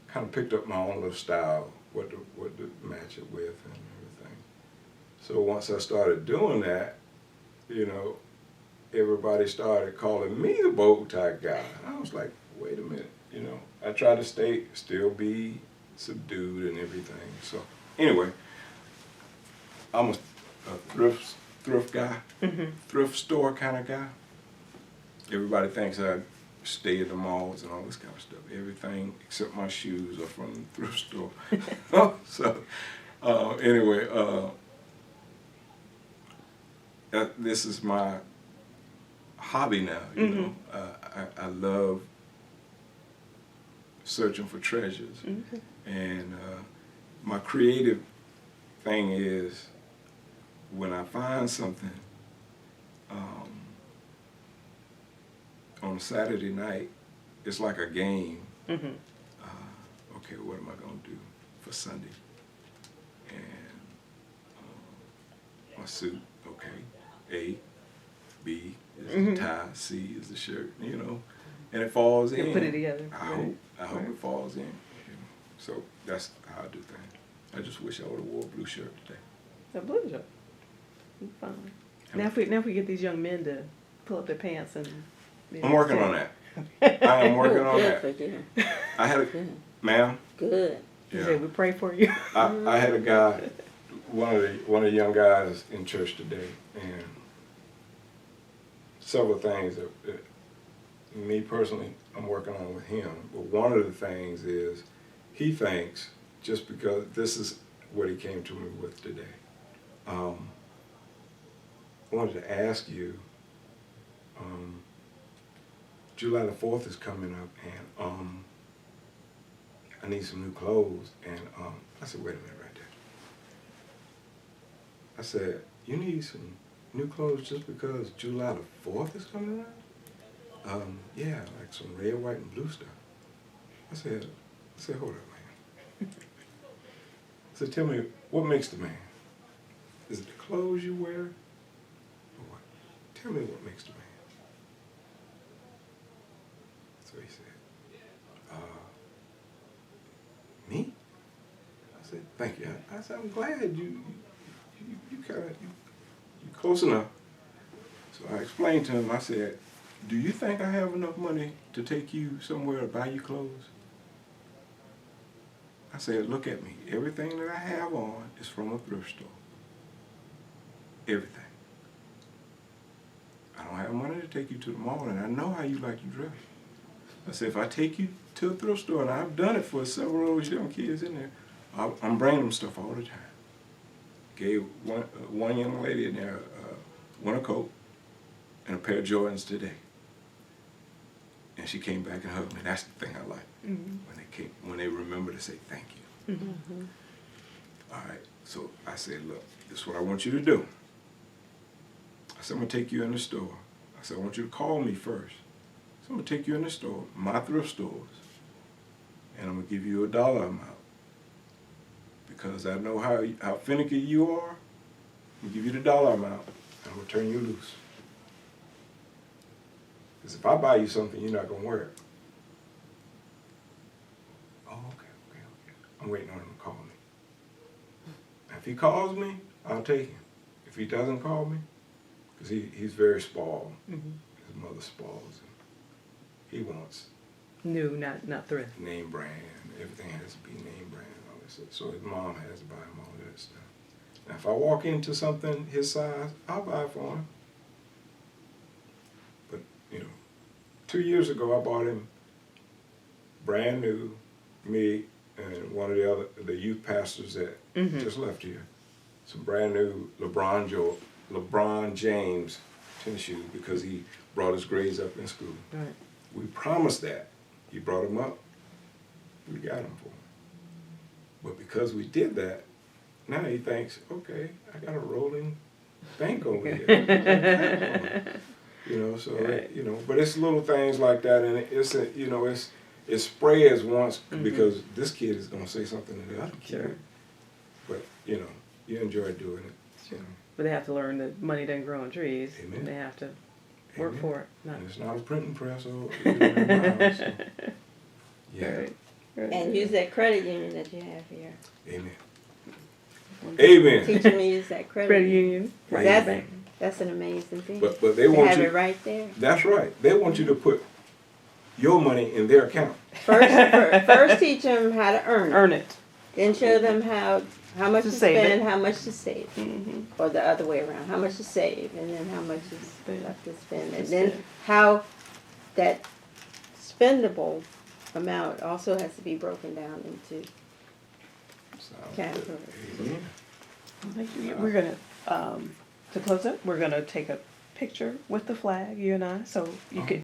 kind of picked up my own little style, what to match it with and everything. So once I started doing that, everybody started calling me the bow tie guy. I was like, wait a minute, I try to still be subdued and everything. So anyway, I'm a thrift guy, thrift store kind of guy. Everybody thinks I stay at the malls and all this kind of stuff. Everything except my shoes are from the thrift store. So anyway, this is my hobby now. You know, I love searching for treasures, and my creative thing is when I find something on Saturday night, it's like a game. Okay, what am I going to do for Sunday? And my suit, okay, A, B is the tie, C is the shirt, and it falls in. Put it together. I hope it falls in. So that's how I do things. I just wish I would have wore a blue shirt today. A blue shirt. Fine. Now if we get these young men to pull up their pants and. I'm working on that. I am working on that. I had a, ma'am. Good. Yeah. Say we pray for you. I had a guy, one of the young guys in church today, and several things that me personally I'm working on with him. But one of the things is he thinks just because this is what he came to me with today. I wanted to ask you. July the 4th is coming up, and I need some new clothes. And I said, wait a minute right there. I said, you need some new clothes just because July the 4th is coming around? Yeah, like some red, white, and blue stuff. I said, hold up, man. I said, tell me, what makes the man? Is it the clothes you wear? Or what? Tell me what makes the man. So he said, me? I said, thank you. I said, I'm glad you close enough. So I explained to him, I said, do you think I have enough money to take you somewhere to buy you clothes? I said, look at me. Everything that I have on is from a thrift store. Everything. I don't have money to take you to the mall, and I know how you like to dress. I said, if I take you to a thrift store, and I've done it for several of those young kids in there, I'm bringing them stuff all the time. Gave one young lady in there a coat and a pair of Jordans today. And she came back and hugged me. That's the thing I like, when they remember to say thank you. All right, so I said, look, this is what I want you to do. I said, I'm going to take you in the store. I said, I want you to call me first. So I'm going to take you in the store, my thrift stores, and I'm going to give you a dollar amount. Because I know how finicky you are, I'm going to give you the dollar amount, and I'm going to turn you loose. Because if I buy you something, you're not going to wear it. Oh, okay. I'm waiting on him to call me. If he calls me, I'll take him. If he doesn't call me, because he's very spoiled. His mother spoils him. He wants new, not thrift. Name brand. Everything has to be name brand and all this stuff. So his mom has to buy him all that stuff. Now if I walk into something his size, I'll buy it for him. But 2 years ago I bought him brand new, me and one of the youth pastors that just left here, some brand new LeBron James tennis shoes because he brought his grades up in school. Right. We promised that. He brought them up. We got them for him. But because we did that, now he thinks, okay, I got a rolling bank over here. But it's little things like that, and it spreads once because this kid is going to say something to the other kid. Sure. But, you enjoy doing it. Sure. But they have to learn that money doesn't grow on trees. Amen. And they have to work for it. And it's not a printing press or so. Yeah. Right. And use that credit union that you have here. Amen. Amen. Teach them to use that credit Credit union. That's, Amen. That's an amazing thing. But they to want have you. it right there. That's right. They want you to put your money in their account. First teach them how to earn it. Earn it. Then show them how much To to save spend, it. how much to save. Mm-hmm. Or the other way around, how much to save, and then how much is Spend. left to spend. To And then spend. how that spendable amount also has to be broken down into Sounds categories. good. Amen. Thank you. We're gonna, to close up, we're gonna take a picture with the flag, you and I, so you could